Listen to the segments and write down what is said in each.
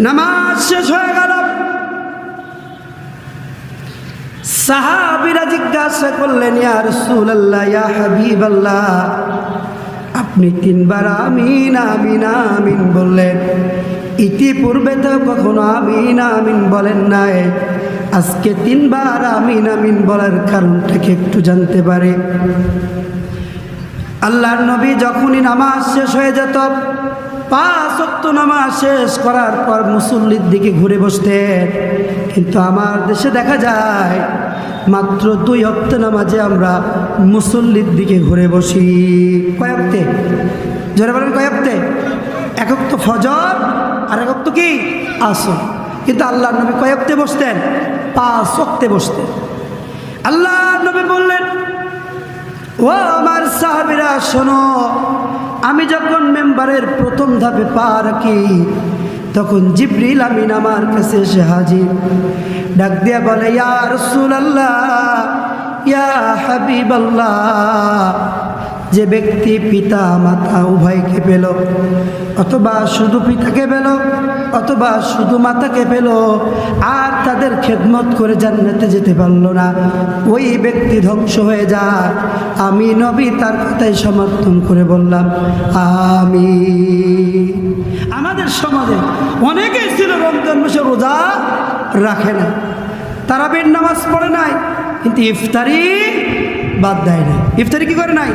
নামাজ শেষ হয়ে গেল। সাহাবীরা জিজ্ঞাসা করলেন, ইয়া রাসূলুল্লাহ, ইয়া হাবিবাল্লাহ, আপনি তিনবার আমিন আমিন আমিন বললেন, ইতিপূর্বে তো কখনো আমিন আমিন বলেন নাই, আজকে তিনবার আমিন আমিন বলার কারণটা কি একটু জানতে পারে? আল্লাহর নবী যখনই নামাজ শেষ হয়ে যেত, 5 ওয়াক্ত নামাজ শেষ করার পর মুসল্লির দিকে ঘুরে বসতেন। কিন্তু আমার দেশে দেখা যায় মাত্র 2 ওয়াক্ত নামাজে আমরা মুসল্লির দিকে ঘুরে বসি। কয় ওয়াক্তে? জোরে বলেন, কয় ওয়াক্তে? 1 ওয়াক্ত ফজর আর 1 ওয়াক্ত কি আসর। কিন্তু আল্লাহর নবী কয় ওয়াক্তে বসতেন? 5 ওয়াক্তে বসতেন। আল্লাহর নবী বললেন, ও আমার সাহাবীরা শোনো, আমি যখন মেম্বারের প্রথম ধাপে পা রাখি তখন জিবরিল আমিন আমার কাছে এসে হাজির। ডাক দিয়া বলে, ইয়া রাসূলুল্লাহ, ইয়া হাবিবাল্লাহ, যে ব্যক্তি পিতা মাতা উভয়কে পেল, অথবা শুধু পিতাকে পেল অথবা শুধু মাতাকে পেল, আর তাদের খেদমত করে জান্নাতে যেতে পারলো না, ওই ব্যক্তি ধ্বংস হয়ে যায়। আমি নবী তার কথাই সমর্থন করে বললাম আমিন। আমাদের সমাজে অনেকেই ছিল রমজান মাসে রোজা রাখে না, তারাবির নামাজ পড়ে নাই, কিন্তু ইফতারি বাদ দেয় না। ইফতারি কি করে নাই?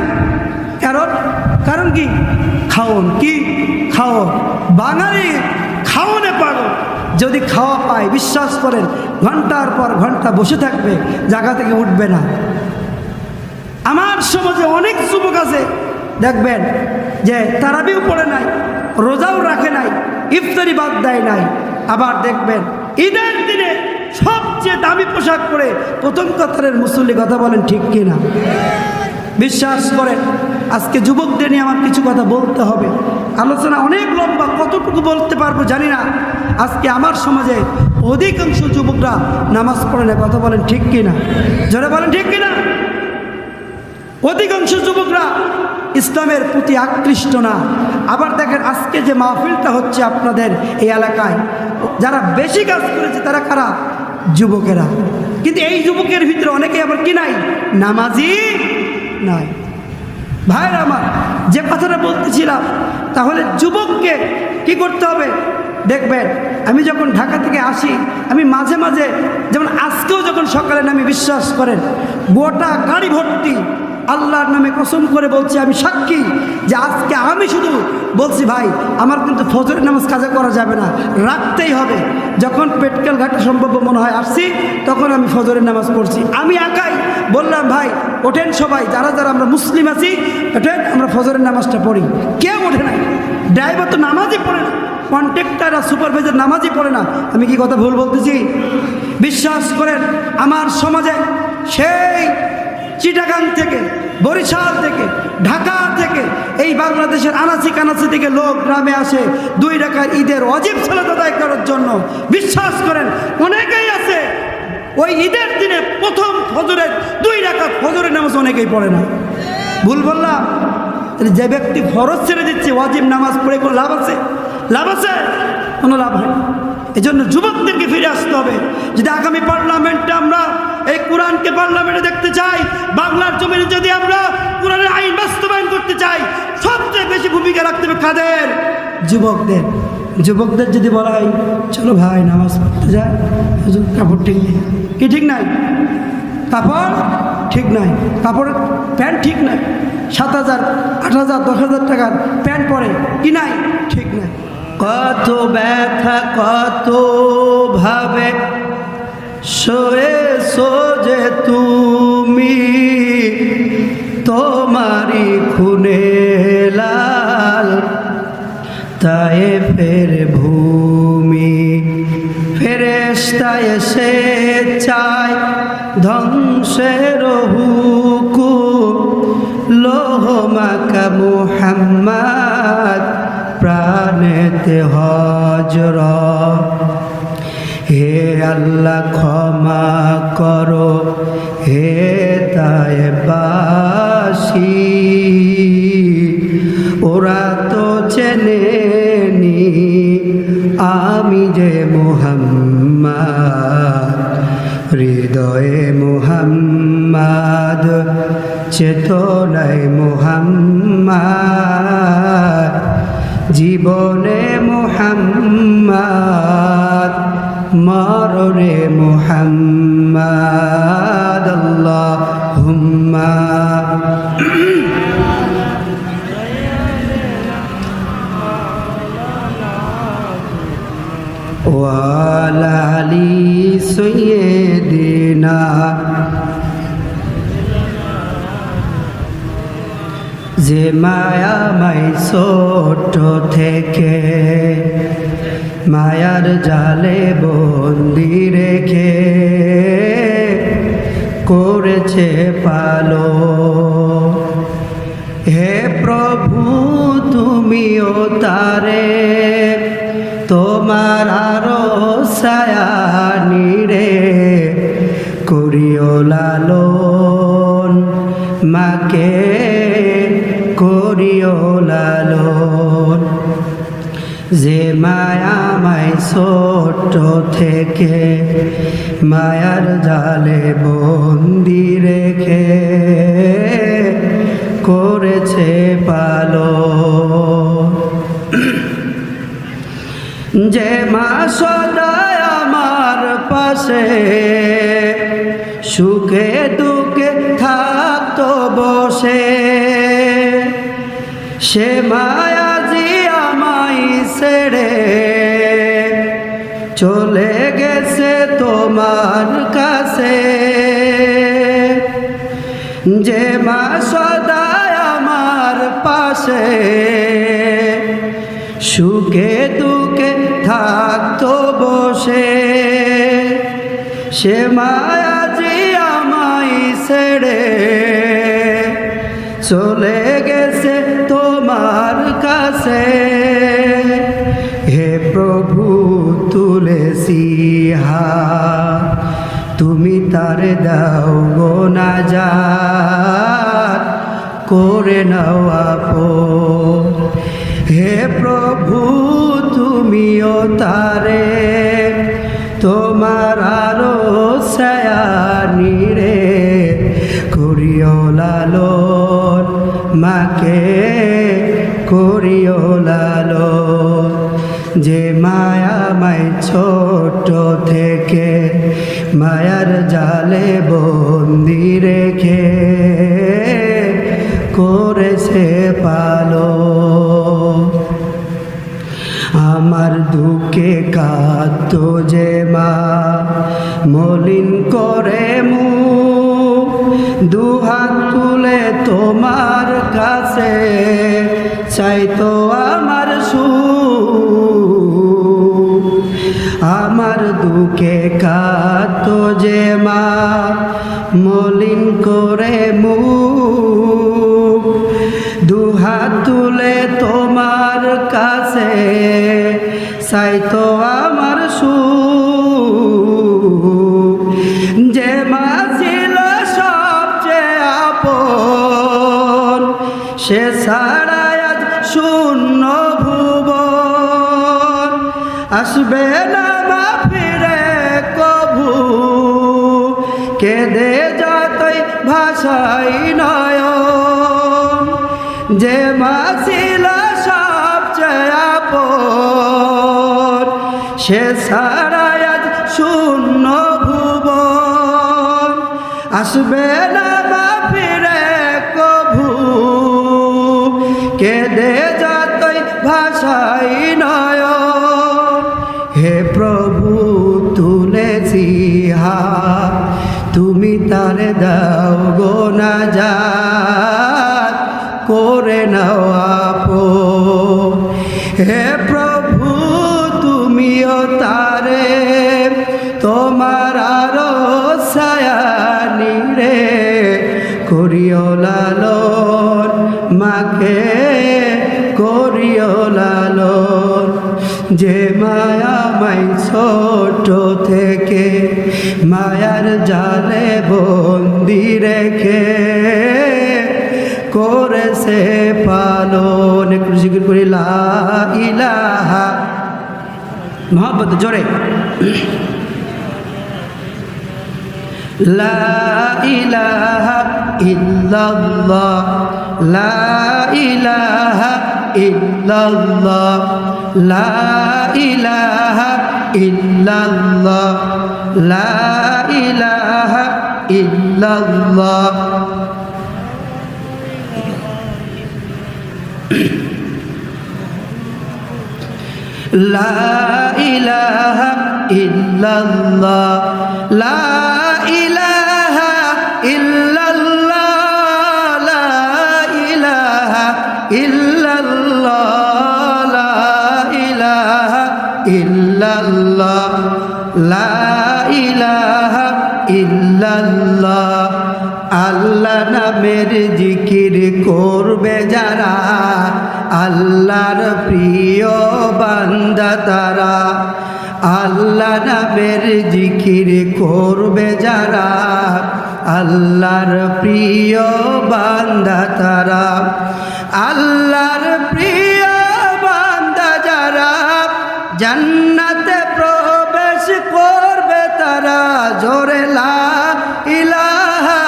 কারণ কি? খাওন। কি খাওন? বাঙালি খাওনে পাগল। যদি খাওয়া পায়, বিশ্বাস করেন, ঘন্টার পর ঘন্টা বসে থাকবে, জায়গা থেকে উঠবে না। আমার সমাজে অনেক যুবক আছে, দেখবেন যে তারাবিও পড়ে নাই, রোজাও রাখে নাই, ইফতারি বাদ দেয় নাই। আবার দেখবেন ঈদের দিনে সবচেয়ে দামি পোশাক পরে প্রথম কাতারের মুসল্লি। কথা বলেন ঠিক কিনা? বিশ্বাস করেন, আজকে যুবকদের নিয়ে আমার কিছু কথা বলতে হবে। আলোচনা অনেক লম্বা, কতটুকু বলতে পারবো জানি না। আজকে আমার সমাজে অধিকাংশ যুবকরা নামাজ পড়ে না। কথা বলেন ঠিক কিনা? যারা বলেন ঠিক কিনা? অধিকাংশ যুবকরা ইসলামের প্রতি আকৃষ্ট না। আবার দেখেন আজকে যে মাহফিলটা হচ্ছে আপনাদের এই এলাকায়, যারা বেশি কাজ করেছে তারা কারা? যুবকেরা। কিন্তু এই যুবকের ভিতরে অনেকে আবার কি নাই? নামাজি নাই। ভাইরা আমার, যে কথাটা বলতেছিলাম, তাহলে যুবককে কি করতে হবে? দেখবেন আমি যখন ঢাকা থেকে আসি, আমি মাঝে মাঝে, যেমন আজকেও যখন সকালে নামি, বিশ্বাস করেন গোটা গাড়ি ভর্তি, আল্লাহর নামে কসম করে বলছি, আমি সাক্ষী যে আজকে আমি শুধু বলছি ভাই, আমার কিন্তু ফজরের নামাজ কাজা করা যাবে না, রাখতেই হবে। যখন পেটকেল ঘাটে সম্ভব মনে হয় আসছি, তখন আমি ফজরের নামাজ পড়ছি। আমি একাই বললাম, ভাই ওঠেন সবাই, যারা যারা আমরা মুসলিম আছি, ওঠেন আমরা ফজরের নামাজটা পড়ি। কেউ ওঠে না, ড্রাইভার তো নামাজই পড়ে না, কন্ট্রাক্টর আর সুপারভাইজার নামাজই পড়ে না। আমি কি কথা ভুল বলতেছি? বিশ্বাস করেন আমার সমাজে সেই চিটাগাং থেকে, বরিশাল থেকে, ঢাকা থেকে, এই বাংলাদেশের আনাচি কানাচি থেকে লোক গ্রামে আসে 2 টাকার ঈদের ওয়াজিব সালাত আদায় করার জন্য। বিশ্বাস করেন অনেকেই আছে ওই ঈদের দিনে প্রথম ফজরের 2 রাকাত ফজরের নামাজ অনেকেই পড়ে না। ভুল বললাম? যে ব্যক্তি ফরজ ছেড়ে দিচ্ছে, ওয়াজিব নামাজ পড়ে কোনো লাভ আছে? লাভ আছে? কোনো লাভ হয়। এই জন্য যুবকদেরকে ফিরে আসতে হবে। যদি আগামী পার্লামেন্টে আমরা এই কোরআনকে পার্লামেন্টে দেখতে চাই, বাংলার জমিনে যদি আমরা কোরআনের আইন বাস্তবায়ন করতে চাই, সবচেয়ে বেশি ভূমিকা রাখতে হবে কাদের? যুবকদের। যুবকদের যদি বলা হয় চলো ভাই নামাজ পড়তে যায়, হুজুর কাপড় ঠিক নেই, কি ঠিক নাই? কাপড় ঠিক নাই, কাপড়ের প্যান্ট ঠিক নাই, 7,000, 8,000, 10,000 টাকার প্যান্ট পরে, কি নাই? ঠিক নাই। কত ব্যথা কত ভাবে সয়েছো যে তুমি, তোমারি খুনে লাল তায়েফের ভূমি। ফেরেশতা এসে চায় ধ্বংসের হুকুম, লোহ মাকা মুহাম্মদ প্রাণেতে হজরত। হে আল্লাহ ক্ষমা করো, হে তায়েফবাসী, ওরা তো চেনেনি আমি যে মুহাম্মদ, হৃদয়ে মুহাম্মদ, চেতনায় মুহাম্মদ, জীবনে মুহাম্মদ, মরণে মুহাম্মদ। আল্লাহুম্মা ওয়ালা আলি সাইয়্যিদিনা। যে মায়াময় ছোট থেকে মায়ার জালে বন্দি রেখে করেছে পালো, হে প্রভু তুমিও তারে তোমার আরো ছায়া নিরে করিও লালন, মাকে করিও লালন। যে মায়াময় ছোট থেকে মায়ার জালে বন্দি রেখে করেছে পালন। যে মা সদায় আমার পাশে সুখে দুঃখে থাকতো বসে, সে মায়াজি আমায় ছেড়ে চলে গেছে তোমার কাছে। যে মা সদায় আমার পাশে সুখে দুঃখে থাকতো বসে, সে মায়াজি আমায় ছেড়ে চলে গেছে তোমার কাছে। হে প্রভু তুলেছি হাত, তুমি তারে দাও গো নাজাত, করে নাও আপন। হে প্রভু তুমিও তারে তোমার আরো ছায়া নিরে করিও লালন, মাকে করিও লালন। যে মায়াময় ছোট থেকে মায়ার জালে বন্দি রেখে করেছে পালন। আমার দুঃখে কাঁদতো যে মা মলিন করে মুখ, দুহাত তুলে তোমার কাছে চাইতো আমার সুখ। আমার দুঃখে কাঁদতো যে মা মলিন করে মুখ, দুহাত তুলে তোমার কাছে চাইতো আমার সুখ। যে মা ছিল সবচেয়ে আপন, সে ছাড়া আজ শূন্য ভুবন, আসবে না মা ফিরে কভু, কেঁদে যতই ভাষাই নয়ন। যে মা ছিল সবচেয়ে আপন, সে ছাড়া আজ শূন্য ভুবন, আসবে না মা ফিরে কভু, কেঁদে যতই ভাষাই নয়ন। হে প্রভু তুলেছি হাত, তুমি তারে দাও গো নাজাত, করে নাও আপন। হে প্রভু তুমিও তারে তোমার আরো ছায়া নিরে করিও লালন, মাকে করিও লালন। যে মায়াময় ছোট থেকে মায়ার জালে বন্দি রেখে করেছে পালন। একটু জিকির করি লা ইলাহা मोहब्बत जोरे ला इलाहा इल्लल्लाह ला इलाहा इल्लल्लाह ला इलाहा इल्लल्लाह ला इलाहा इल्लल्लाह ला इलाहा इल्लल्लाह ला इलाहा इल्लल्लाह ला इलाहा इल्लल्लाह ला इलाहा इल्लल्लाह ला इलाहा ইল্লাল্লাহ আল্লাহ নামের জিকির করবে যারা আল্লাহর প্রিয় বান্দা তারা আল্লাহ নামের জিকির করবে যারা আল্লাহর প্রিয় বান্দা তারা আল্লাহর প্রিয় বান্দা যারা জান্নাতে প্রবেশ করবে তারা জোরে লা ইলাহা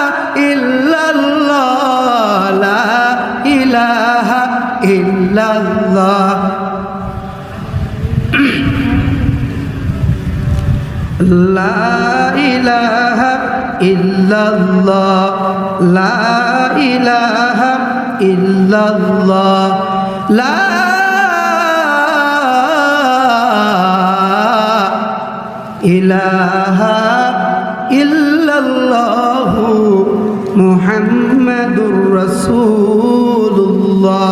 ইল্লাল্লাহ লা ইলাহা ইল্লাল্লাহ লা ইলাহা ইল্লাল্লাহ লা ইলাহা ইল্লাল্লাহ লা ইলাহা ইল্লাল্লাহু মুহাম্মাদুর রাসূলুল্লাহ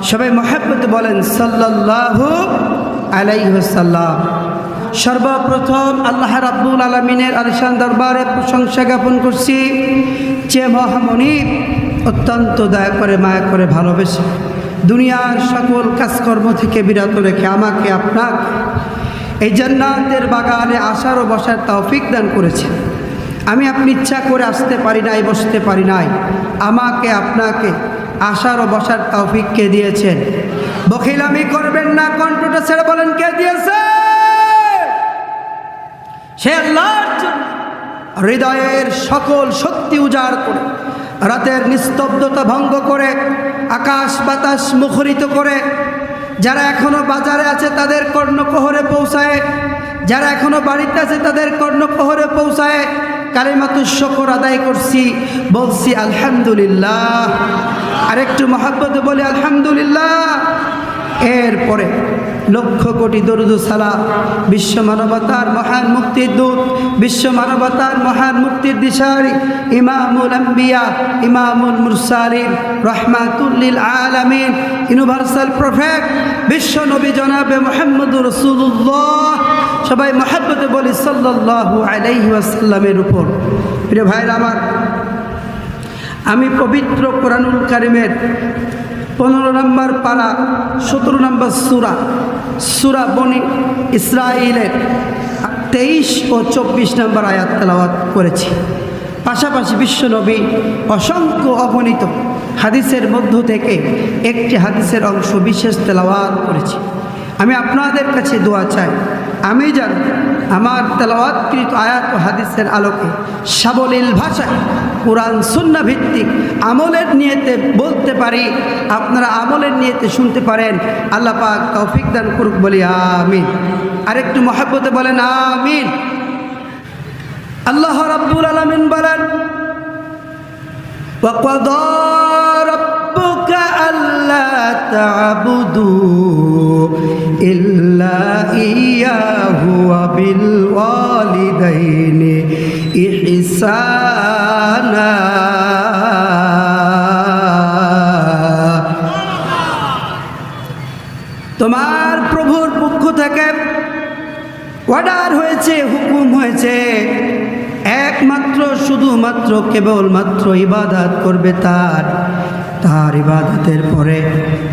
সবাই মহব্বতে বলেন সাল্লাল্লাহু আলাইহি ওয়াসাল্লাম। সর্বপ্রথম আল্লাহ রাব্বুল আলামিনের আলিশান দরবারে প্রশংসা জ্ঞাপন করছি, যে মহামনিব অত্যন্ত দয়া করে মায়া করে ভালোবেসে দুনিয়ার সকল কাজকর্ম থেকে বিরত রেখে আমাকে আপনাকে এই জান্নাতের বাগানে আসার ও বসার তৌফিক দান করেছে। আমি আপনি ইচ্ছা করে আসতে পারি নাই, বসতে পারি নাই, আমাকে আপনাকে আসার ও বসার তৌফিক কে দিয়েছেন? বখিলামি করবেন না, কণ্ঠটা ছেড়ে বলেন কে দিয়েছে? সে আল্লাহর জন্য হৃদয়ের সকল শক্তি উজাড় করে, রাতের নিস্তব্ধতা ভঙ্গ করে, আকাশ বাতাস মুখরিত করে, যারা এখনো বাজারে আছে তাদের কর্ণকোহরে পৌঁছায়, যারা এখনো বাড়িতে আছে তাদের কর্ণকোহরে পৌঁছায় কালিমাতুশ শুকর আদায় করছি, বলছি আলহামদুলিল্লাহ। আরেকটু মহব্বতে বলি আলহামদুলিল্লাহ। এরপরে লক্ষ কোটি দরুদ সালাম বিশ্ব মানবতার মহান মুক্তির দূত, বিশ্ব মানবতার মহান মুক্তির দিশারি ইমামুল আম্বিয়া ইমামুল মুরসালিন রহমাতুল লিল আলামিন ইউনিভার্সাল প্রফেট বিশ্ব নবী জনাবে মুহাম্মদুর রাসূলুল্লাহ, সবাই মহব্বতে বলি সাল্লাল্লাহু আলাইহি ওয়াসাল্লামের উপর। প্রিয় ভাইরা আমার, আমি পবিত্র কোরআনুল কারীমের 15 নম্বর পারা 17 নম্বর সূরা বনি ইসরাঈলের 23 ও 24 নম্বর আয়াত তেলাওয়াত করেছি। পাশাপাশি বিশ্বনবী অসংখ্য অগণিত হাদিসের মধ্য থেকে একটি হাদিসের অংশ বিশেষ তেলাওয়াত করেছি। আমি আপনাদের কাছে দোয়া চাই, আমি যেন আমার তেলাওয়াতকৃত আয়াত ও হাদিসের আলোকে সাবলীল ভাষায় কোরআন সুন্নাহ ভিত্তিক আমলের নিয়তে বলতে পারি, আপনারা আমলের নিয়তে শুনতে পারেন। আল্লাহ পাক তৌফিক দান করুক, বলি আমিন। আরেকটু মহব্বতে বলেন আমিন। আল্লাহ রাব্বুল আলামিন বলেন, ওয়াকাদা রাব্বুকা আল্লা তা'বুদু ইল্লা ইয়্যাহু ওয়া বিল ওয়ালিদাইনি ইহসানা। তোমার প্রভুর পক্ষ থেকে অর্ডার হয়েছে, হুকুম হয়েছে, একমাত্র শুধুমাত্র কেবলমাত্র ইবাদত করবে তার ইবাদতের পরে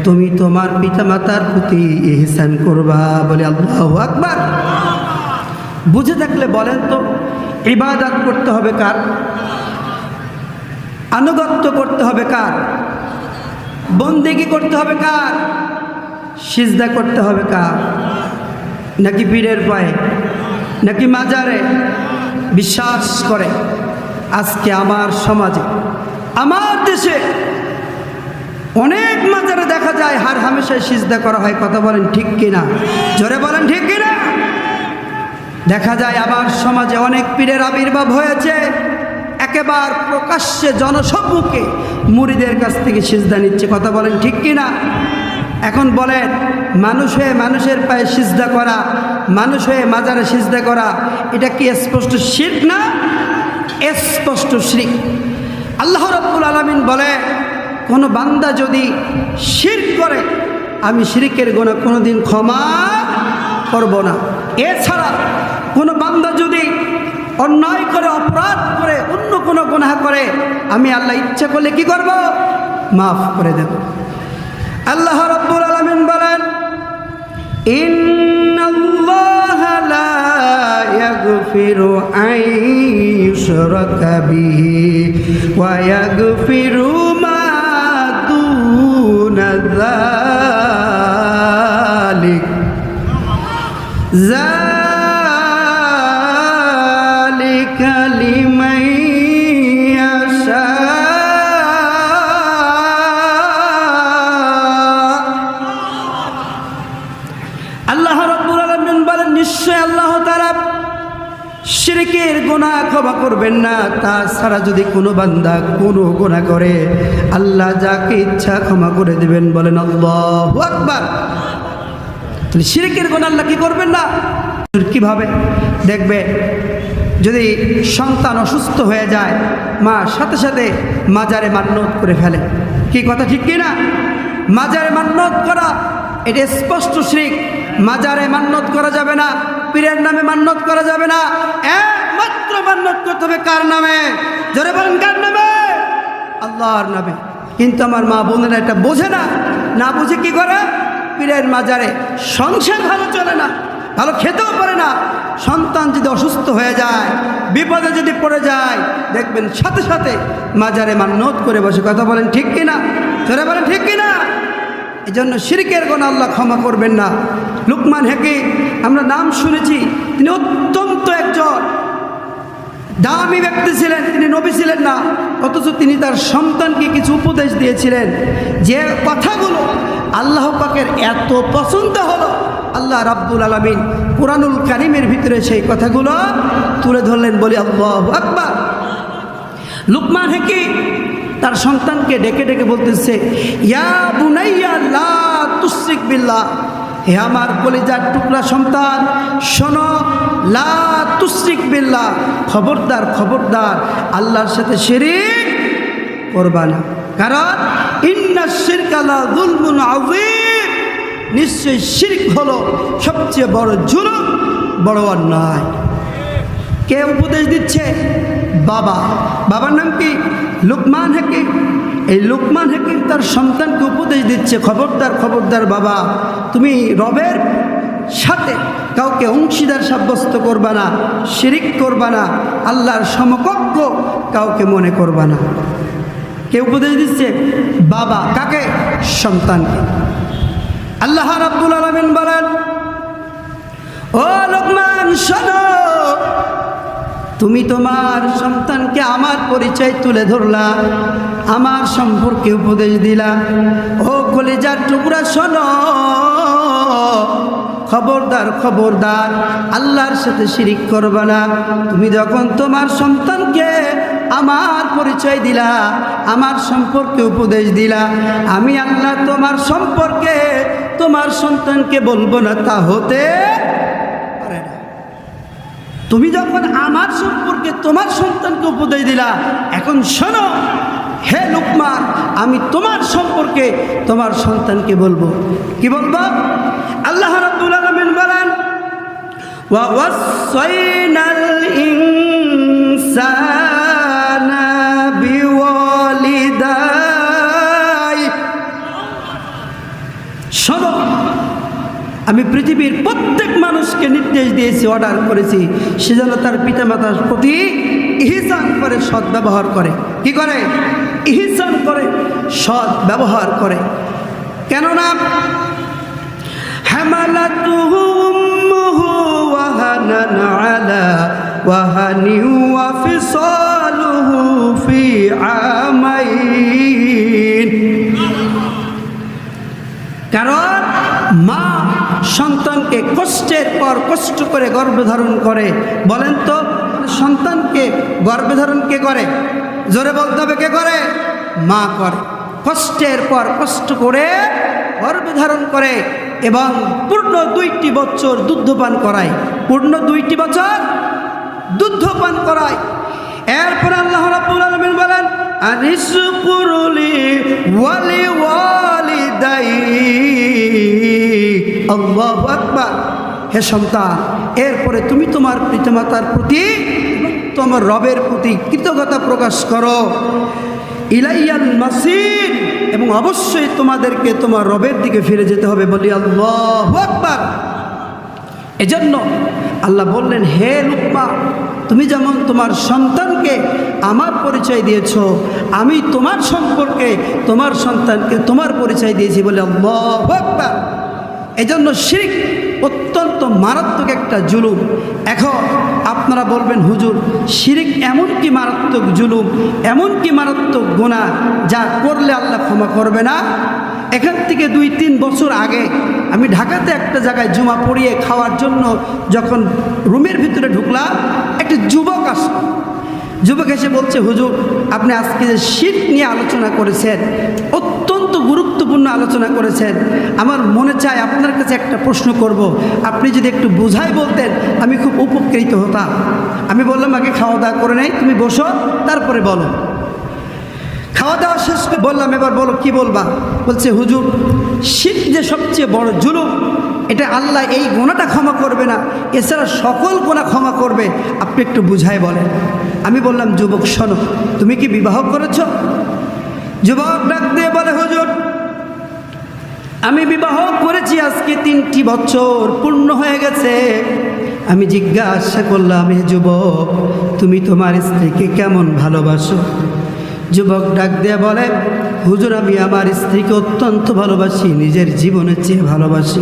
তুমি তোমার পিতামাতার প্রতি ইহসান করবা। বলে আল্লাহু আকবার। বুঝে থাকলে বলেন তো, ইবাদত করতে হবে কার? আনুগত্য করতে হবে কার? বন্দেগী করতে হবে কার? সিজদা করতে হবে কার? নাকি পীরের পায়ে নাকি মাজারে বিশ্বাস করে? আজকে আমার সমাজে আমার দেশে অনেক মাজারে দেখা যায় হার হামেশায় সিজদা করা হয়। কথা বলেন ঠিক কিনা? জোরে বলেন ঠিক কিনা? দেখা যায় আমার সমাজে অনেক পীরের আবির্ভাব হয়েছে, একেবারে প্রকাশ্যে জনসম্মুখে মুরিদের কাছ থেকে সিজদা নিচ্ছে। কথা বলেন ঠিক কিনা? এখন বলেন, মানুষ হয়ে মানুষের পায়ে সিজদা করা, মানুষ হয়ে মাজারে সিজদা করা, এটা কি স্পষ্ট শিরক না? স্পষ্ট শিরক। আল্লাহ রাব্বুল আলামিন বলে, কোনো বান্দা যদি শিরক করে আমি শিরকের গুনাহ কোনোদিন ক্ষমা করব না। এছাড়া কোনো বান্দা যদি অন্যায় করে, অপরাধ করে, অন্য কোনো গুনাহ করে, আমি আল্লাহ ইচ্ছা করলে কি করব? মাফ করে দেব। আল্লাহ রাব্বুল আলামিন বলেন, ইন্নাল্লাহা লা ইয়াগফিরু আন ইউশরাকা বিহি ওয়া ইয়াগফিরু মা দুনা যালিকা লিমান ইয়াশা। আল্লাহ রাব্বুল আলামিন বলেন, নিশ্চয় আল্লাহ তাআলা শিরকের গুনাহ ক্ষমা করবেন না। তাছাড়া যদি কোনো বান্দা কোনো গুনাহ করে আল্লাহ যাকে ইচ্ছা ক্ষমা করে দেবেন। বলেন আল্লাহু আকবার। তাহলে শিরকের গুনাহ আল্লাহ কি করবেন না? কিভাবে দেখবে? যদি সন্তান অসুস্থ হয়ে যায়, মা সাথে সাথে মাজারে মান্নত করে ফেলে। কি কথা ঠিক কি না? মাজারে মান্নত করা এটা স্পষ্ট শিরক। মাজারে মান্নত করা যাবে না, পীরের নামে মান্নত করা যাবে না। একমাত্র মান্নত করতে হবে কার নামে? জোরে বলেন কার নামে? আল্লাহর নামে। কিন্তু আমার মা বোনেরা এটা বোঝে না, না বুঝে কি করে? পীরের মাজারে সংসার ভালো চলে না, ভালো খেতেও পারে না। সন্তান যদি অসুস্থ হয়ে যায়, বিপদে যদি পড়ে যায়, দেখবেন সাথে সাথে মাজারে মান্নত করে বসে। কথা বলেন ঠিক কিনা? জোরে বলেন ঠিক কিনা? এই জন্য শিরকের গুনাহ আল্লাহ ক্ষমা করবেন না। লুকমান হাকিম আমরা নাম শুনেছি, তিনি অত্যন্ত একজন দামি ব্যক্তি ছিলেন। তিনি নবী ছিলেন না, অথচ তিনি তার সন্তানকে কিছু উপদেশ দিয়েছিলেন, যে কথাগুলো আল্লাহ পাকের এত পছন্দ হলো, আল্লাহ রাব্বুল আলামিন কুরআনুল কারীমের ভিতরে সেই কথাগুলো তুলে ধরলেন। বলি আল্লাহু আকবার। লুকমান হাকিম তার সন্তানকে ডেকে ডেকে বলতেছে, ইয়া বুনাইয়া লা তুশরিক বিল্লাহ, হে আমার কলিজার টুকরা সন্তান শোনো, লা তুশরিক বিল্লাহ, খবরদার খবরদার আল্লাহর সাথে শিরক করবা না। কারণ ইন্নাশ শিরকা লা যুলমুন আযীম, নিশ্চয়ই শিরক হলো সবচেয়ে বড় জুলুম, বড় অন্যায়। কে উপদেশ দিচ্ছে? বাবা। বাবার নাম কি? লুকমান হাকিম। এই লুকমান হাকিম তার সন্তানকে উপদেশ দিচ্ছে, খবরদার খবরদার বাবা, তুমি রবের সাথে কাউকে অংশীদার সাব্যস্ত করবা না, শিরিক করবা না, আল্লাহর সমকক্ষ কাউকে মনে করবা না। কে উপদেশ দিচ্ছে? বাবা। কাকে? সন্তানকে। আল্লাহ রাব্বুল আলামিন বলেন, ও লুকমান শোনো, তুমি তোমার সন্তানকে আমার পরিচয় তুলে ধরলা, আমার সম্পর্কে উপদেশ দিলা। ও কলিজার টুকরা শোনো, খবরদার খবরদার আল্লাহর সাথে শিরিক করবা না। তুমি যখন তোমার সন্তানকে আমার পরিচয় দিলা, আমার সম্পর্কে উপদেশ দিলা, আমি আল্লাহ তোমার সম্পর্কে তোমার সন্তানকে বলবো না, তা হতে পারে না। তুমি যখন আমার সম্পর্কে তোমার সন্তানকে উপদেশ দিলা, এখন শোনো হে লুকমান, আমি তোমার সম্পর্কে তোমার সন্তানকে বলবো। কি বলবো? আল্লাহ রাব্বুল আলামিন বলেন, ওয়া ওয়াসাইনাল ইনসানা বিওয়ালিদাই। শোনো, আমি পৃথিবীর প্রত্যেক মানুষকে নির্দেশ দিয়েছি, অর্ডার করেছি, সে যেন তার পিতামাতার প্রতি ইহসান করে, সৎ ব্যবহার করে। কি করে? ইহসান করে, সৎ ব্যবহার করে। কেননা হামালাতুহু উম্মুহু ওয়াহানান আলা ওয়াহানি ওয়া ফিসালুহু ফি আমাইন। কারণ মা সন্তানকে কষ্টের পর কষ্ট করে গর্ভধারণ করে। বলেন তো, সন্তানকে গর্ভধারণ কে করে? জোরে বলতে হবে, কে করে? মা করে। কষ্টের পর কষ্ট করে গর্ভধারণ করে এবং পূর্ণ 2টি বছর দুগ্ধপান করায়। পূর্ণ 2টি বছর দুগ্ধপান করায়। এরপর আল্লাহ রাব্বুল আলামিন বলেন, আনিশকুরুলি ওয়ালি ওয়ালিদাইক। আল্লাহু আকবার। হে সন্তান, এরপরে তুমি তোমার পিতামাতার প্রতি এবং তোমার রবের প্রতি কৃতজ্ঞতা প্রকাশ করো। ইলাইয়াল মাসির, এবং অবশ্যই তোমাদেরকে তোমার রবের দিকে ফিরে যেতে হবে। বলি আল্লাহু আকবার। এজন্য আল্লাহ বললেন, হে লুকমান, তুমি যেমন তোমার সন্তানকে আমার পরিচয় দিয়েছো, আমি তোমার সম্পর্কে তোমার সন্তানকে তোমার পরিচয় দিয়েছি। বলে আল্লাহু আকবার। এজন্য শিরক অত্যন্ত মারাত্মক একটা জুলুম। এখন আপনারা বলবেন, হুজুর শিরক এমন কি মারাত্মক জুলুম, এমন কি মারাত্মক গুনাহ যা করলে আল্লাহ ক্ষমা করবে না? এখান থেকে 2-3 বছর আগে আমি ঢাকাতে একটা জায়গায় জুমা পড়িয়ে খাওয়ার জন্য যখন রুমের ভিতরে ঢুকলাম, একটা যুবক আসলো। যুবক এসে বলছে, হুজুর আপনি আজকে যে শিরক নিয়ে আলোচনা করেছেন, অত্যন্ত গুরুত্বপূর্ণ আলোচনা করেছেন। আমার মনে চায় আপনার কাছে একটা প্রশ্ন করব, আপনি যদি একটু বুঝাই বলতেন আমি খুব উপকৃত হতাম। আমি বললাম, আগে খাওয়া দাওয়া করে নেই, তুমি বসো, তারপরে বলো। খাওয়া দাওয়া শেষ করে বললাম, এবার বলো কি বলবা? বলছে, হুজুর শিরক যে সবচেয়ে বড় জুলুম, এটা আল্লাহ এই গুনাহটা ক্ষমা করবে না, এছাড়া সকল গুনাহ ক্ষমা করবে, আপনি একটু বুঝাই বলেন। আমি বললাম, যুবক শোনো, তুমি কি বিবাহ করেছো? যুবক ডাক দিয়ে বলে, হুজুর আমি বিবাহ করেছি, আজকে 3টি বছর পূর্ণ হয়ে গেছে। আমি জিজ্ঞাসা করলাম, হে যুবক তুমি তোমার স্ত্রীকে কেমন ভালোবাসো? যুবক ডাক দিয়ে বলে, হুজুর আমি আমার স্ত্রীকে অত্যন্ত ভালোবাসি, নিজের জীবনের চেয়ে ভালোবাসি।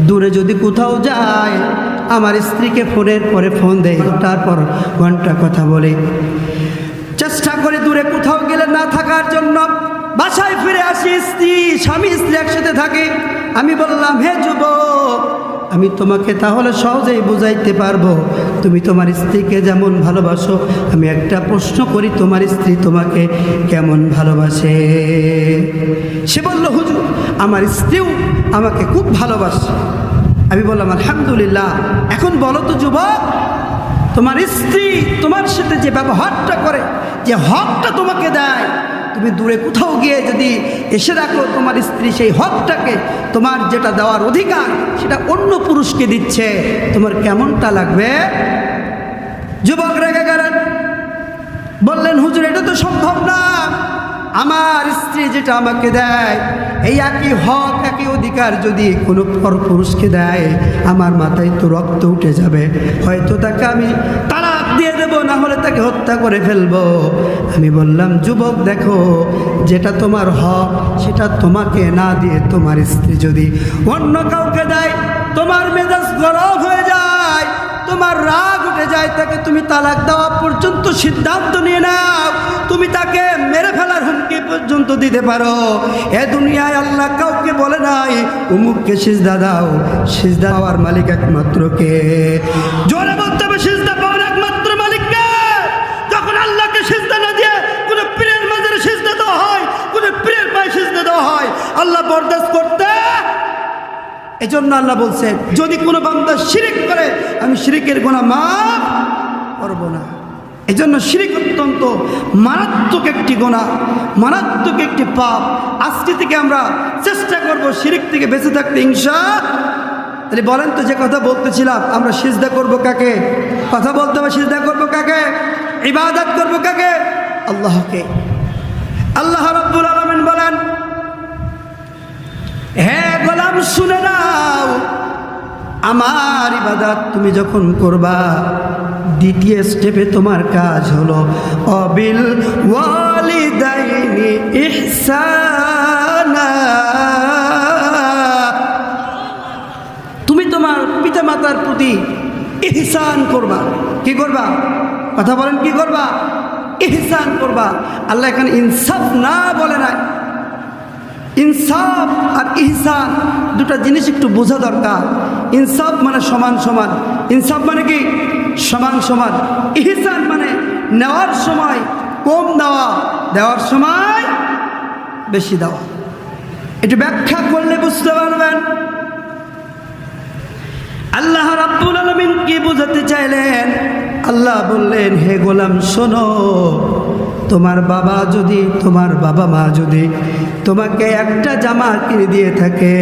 দূরে যদি কোথাও যায় আমার স্ত্রীকে ফোনের পরে ফোন দেয়, ঘন্টার পর ঘন্টা কথা বলে, চেষ্টা করে দূরে কোথাও গেলে না থাকার জন্য। বাসায় ফিরে আসি, স্বামী স্ত্রী একসাথে থাকে। আমি বললাম, হে যুবক আমি তোমাকে তাহলে সহজেই বুঝাইতে পারবো, তুমি তোমার স্ত্রীকে যেমন ভালোবাসো, আমি একটা প্রশ্ন করি, তোমার স্ত্রী তোমাকে কেমন ভালোবাসে? সে বলল, হুজুর আমার স্ত্রীও আমাকে খুব ভালোবাসে। আমি বললাম, আলহামদুলিল্লাহ। এখন বলো তো যুবক, তোমার স্ত্রী তোমার সাথে যে ব্যবহারটা করে, যে হকটা তোমাকে দেয়, তুমি দূরে কোথাও গিয়ে যদি এসে রাখো, তোমার স্ত্রী সেই হকটাকে, তোমার যেটা দেওয়ার অধিকার সেটা অন্য পুরুষকে দিচ্ছে, তোমার কেমনটা লাগবে? যুবক রেগে গেলেন, বললেন, হুজুর এটা তো সম্ভব না। আমার স্ত্রী যেটা আমাকে দেয়, এই একই হক একই অধিকার যদি কোনো পরপুরুষকে দেয়, আমার মাথায় তো রক্ত উঠে যাবে। হয়তো তাকে আমি তালাক দিয়ে দেবো, না হলে তাকে হত্যা করে ফেলবো। আমি বললাম, যুবক দেখো, যেটা তোমার হক সেটা তোমাকে না দিয়ে তোমার স্ত্রী যদি অন্য কাউকে দেয়, তোমার মেজাজ গরম হয়ে যায়, তোমার রাগ উঠে যায়, তাকে তুমি তালাক দেওয়া পর্যন্ত সিদ্ধান্ত নিয়ে নাও, তুমি তাকে মেরে ফেলার হুমকি পর্যন্ত দিতে পারো। এ দুনিয়ায় আল্লাহ কাউকে বলে নাই অমুককে সিজদা দাও, সিজদা পাওয়ার মালিক একমাত্র কে? জোরে বলতে হবে, সিজদা পাওয়ার একমাত্র মালিক কে? যখন আল্লাহকে সিজদা না দিয়ে কোনো পীরের মাজারে সিজদা দেওয়া হয়, কোনো পীরের পায়ে সিজদা দেওয়া হয়, আল্লাহ বরদাস্ত করতে। এজন্য আল্লাহ বলছেন, যদি কোনো বান্দা শিরক করে আমি শিরকের গুনাহ মাফ করব না। এজন্য শিরক অত্যন্ত মারাত্মক একটি গুনাহ, মারাত্মক একটি পাপ। আজকে থেকে আমরা চেষ্টা করব শিরক থেকে বেঁচে থাকতে, ইনশাআল্লাহ। তাহলে বলেন তো, যে কথা বলতেছিলাম, আমরা সিজদা করব কাকে? কথা বলতে হবে, সিজদা করব কাকে? ইবাদত করব কাকে? আল্লাহকে। আল্লাহ রাব্বুল আলামিন বলেন, হে গোলাম শুনে নাও, আমার ইবাদত তুমি যখন করবা, দ্বিতীয় স্টেপে তোমার কাজ হলো অবিল ওয়ালিদাইনি ইহসানা। পিতামাতার প্রতি ইহসান করবা। কি করবা? কথা বলেন, কি করবা? ইহসান করবা। আল্লাহ এখানে ইনসাফ না বলে নাই। ইনসাফ আর ইহসান দুটা জিনিস একটু বোঝা দরকার। ইনসাফ মানে সমান সমান, ইনসাফ মানে কি? সমান সমান। ইহসান মানে নেওয়ার সময় কম দেওয়া, দেওয়ার সময় বেশি দেওয়া। একটু ব্যাখ্যা করলে বুঝতে পারবেন আল্লাহ রাব্বুল আলামিন কি বোঝাতে চাইলেন। আল্লাহ বললেন, হে গোলাম শোনো, তোমার বাবা যদি, তোমার বাবা মা যদি তোমাকে একটা জামা কিনে দিয়ে থাকে,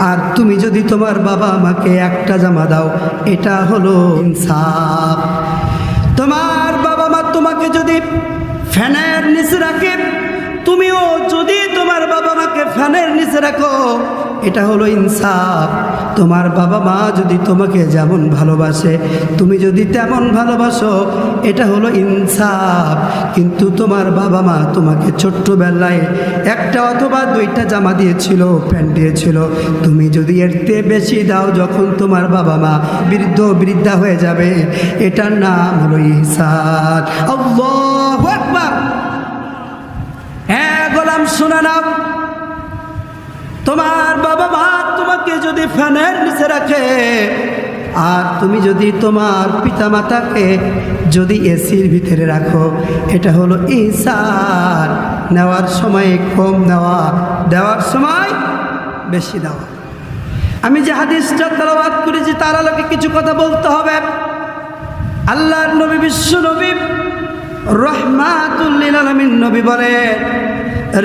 আর তুমি যদি তোমার বাবা মাকে একটা জামা দাও, এটা হলো ইনসাফ। তোমার বাবা মা তোমাকে যদি ফ্যানের নিচে রাখে, তুমিও যদি তোমার বাবা মাকে ফ্যানের নিচে রাখো, এটা হলো ইনসাফ। তোমার বাবা মা যদি তোমাকে যেমন ভালোবাসে, তুমি যদি তেমন ভালোবাসো, এটা হলো ইনসাফ। কিন্তু তোমার বাবা মা তোমাকে ছোট্টবেলায় একটা অথবা দুইটা জামা দিয়েছিল, প্যান্ট দিয়েছিল, তুমি যদি এর চেয়ে বেশি দাও যখন তোমার বাবা মা বৃদ্ধ বৃদ্ধা হয়ে যাবে, এটার নাম হলো ইহসান। আল্লাহু আকবার। হ্যাঁ গোলাম শুনে নাও, তোমার বাবা মা তোমাকে যদি ফ্যানের নিচে রাখে, আর তুমি যদি তোমার পিতামাতাকে যদি এসির ভিতরে রাখো, এটা হলো ইহসান। নেওয়ার সময় কম নেওয়া, দেওয়ার সময় বেশি দেওয়া। আমি যে হাদিসটা তেলাওয়াত করেছি তার আলোকে কিছু কথা বলতে হবে। আল্লাহর নবী, বিশ্ব নবী রাহমাতুল লিল আলামিন নবী বলেন,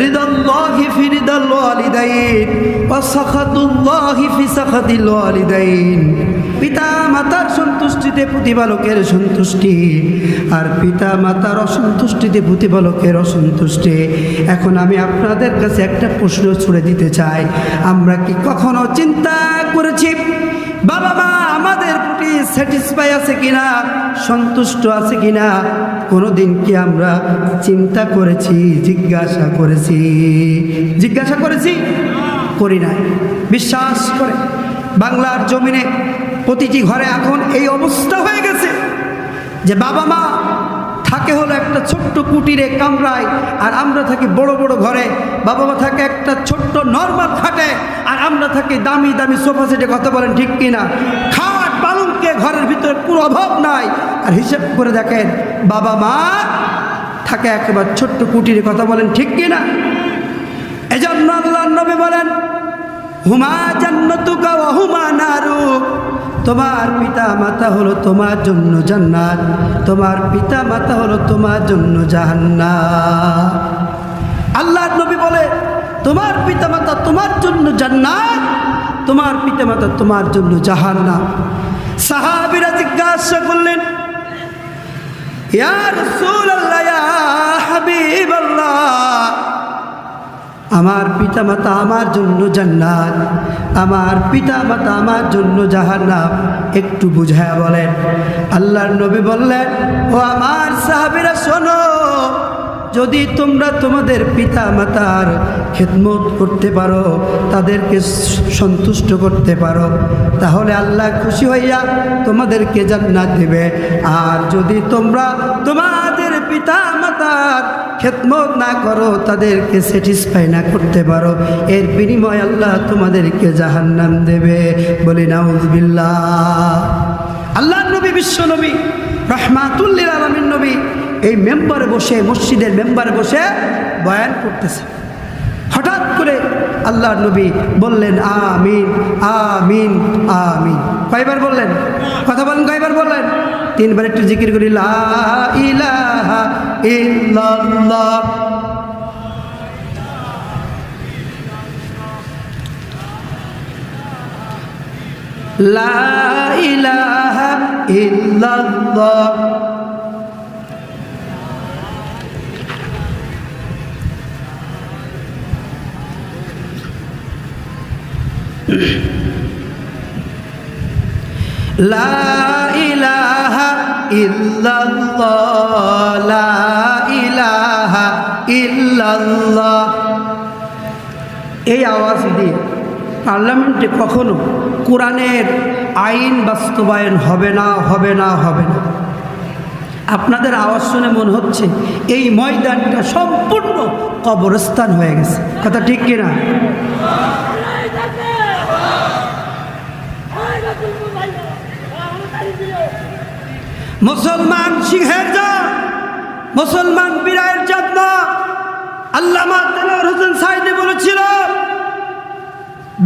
রিদাল্লাহি ফি রিদাল ওয়ালিদাইন ওয়া সাখাতুল্লাহি ফি সাখাতিল ওয়ালিদাইন। পিতা মাতার সন্তুষ্টিতে প্রতিপালকের সন্তুষ্টি, আর পিতা মাতার অসন্তুষ্টিতে প্রতিপালকের অসন্তুষ্টি। এখন আমি আপনাদের কাছে একটা প্রশ্ন ছুড়ে দিতে চাই, আমরা কি কখনো চিন্তা করেছি বাবা মা আমাদের প্রতি স্যাটিসফাই আছে কিনা, সন্তুষ্ট আছে কিনা? কোনোদিন কি আমরা চিন্তা করেছি, জিজ্ঞাসা করেছি? জিজ্ঞাসা করেছি? করি নাই। বিশ্বাস করে বাংলার জমিনে প্রতিটি ঘরে এখন এই অবস্থা হয়ে গেছে যে বাবা মা থাকে হলো একটা ছোট্ট কুটিরে কামরায়, আর আমরা থাকি বড় বড় ঘরে। বাবা মা থাকে একটা ছোট্ট নর্মাল খাটে, আর আমরা থাকি দামি দামি সোফা সেটে। কথা বলেন ঠিক কিনা? খাট পালঙ্কে ঘরের ভিতরে পুরো অভাব নাই। আর হিসেব করে দেখেন বাবা মা থাকে একেবারে ছোট্ট কুটিরে। কথা বলেন ঠিক কিনা? এজন্য আল্লাহর নবী বলেন, হুমা জান্নাতুকা ওয়া হুমা নারুক। তোমার পিতা মাতা হলো তোমার জন্য জান্নাত, তোমার পিতা মাতা হলো তোমার জন্য জাহান্নাম। আল্লাহর নবী বলে, তোমার পিতা মাতা তোমার জন্য জান্নাত, তোমার পিতা মাতা তোমার জন্য জাহান্নাম। সাহাবীরা জিজ্ঞাসা করলেন, ইয়া রাসূলুল্লাহ, ইয়া হাবিবাল্লাহ, আমার পিতা মাতা আমার জন্য জান্নাত, আমার পিতা মাতা আমার জন্য জাহান্নাম, একটু বুঝায়া বলেন। আল্লাহর নবী বললেন, ও আমার সাহাবীরা শোনো, যদি তোমরা তোমাদের পিতা মাতার খেদমত করতে পারো, তাদেরকে সন্তুষ্ট করতে পারো, তাহলে আল্লাহ খুশি হইয়া তোমাদেরকে জান্নাত দেবে। আর যদি তোমরা তোমাদের পিতা মাতার খেদমত না করো, তাদেরকে স্যাটিসফাই না করতে পারো, এর বিনিময়ে আল্লাহ তোমাদেরকে জাহান্নাম দেবে। বলি নাউযুবিল্লাহ। আল্লাহর নবী, বিশ্ব নবী রাহমাতুল লিল আলামিন নবী এই মেম্বারে বসে, মসজিদের মেম্বারে বসে বয়ান করতেছে। হঠাৎ করে আল্লাহর নবী বললেন, আমিন আমিন আমিন। কয়বার বললেন? কথা বলেন, কয়বার বললেন? তিনবার। একটু জিকির করি, লা ইলাহা ইল্লাল্লাহ। লা ইলাহা ইল্লাল্লাহ। লা ইলাহা ইল্লাল্লাহ, লা ইলাহা ইল্লাল্লাহ। এই আওয়াজ দিয়ে পার্লামেন্টে কখনো কোরআনের আইন বাস্তবায়ন হবে না, হবে না, হবে না। আপনাদের আওয়াজ শুনে মনে হচ্ছে এই ময়দানটা সম্পূর্ণ কবরস্থান হয়ে গেছে। কথা ঠিক কিনা? মুসলমান সিংহের জাত, মুসলমান বীরের জাত না। আল্লামা দেলোয়ার হোসেন সাইদি বলেছিল,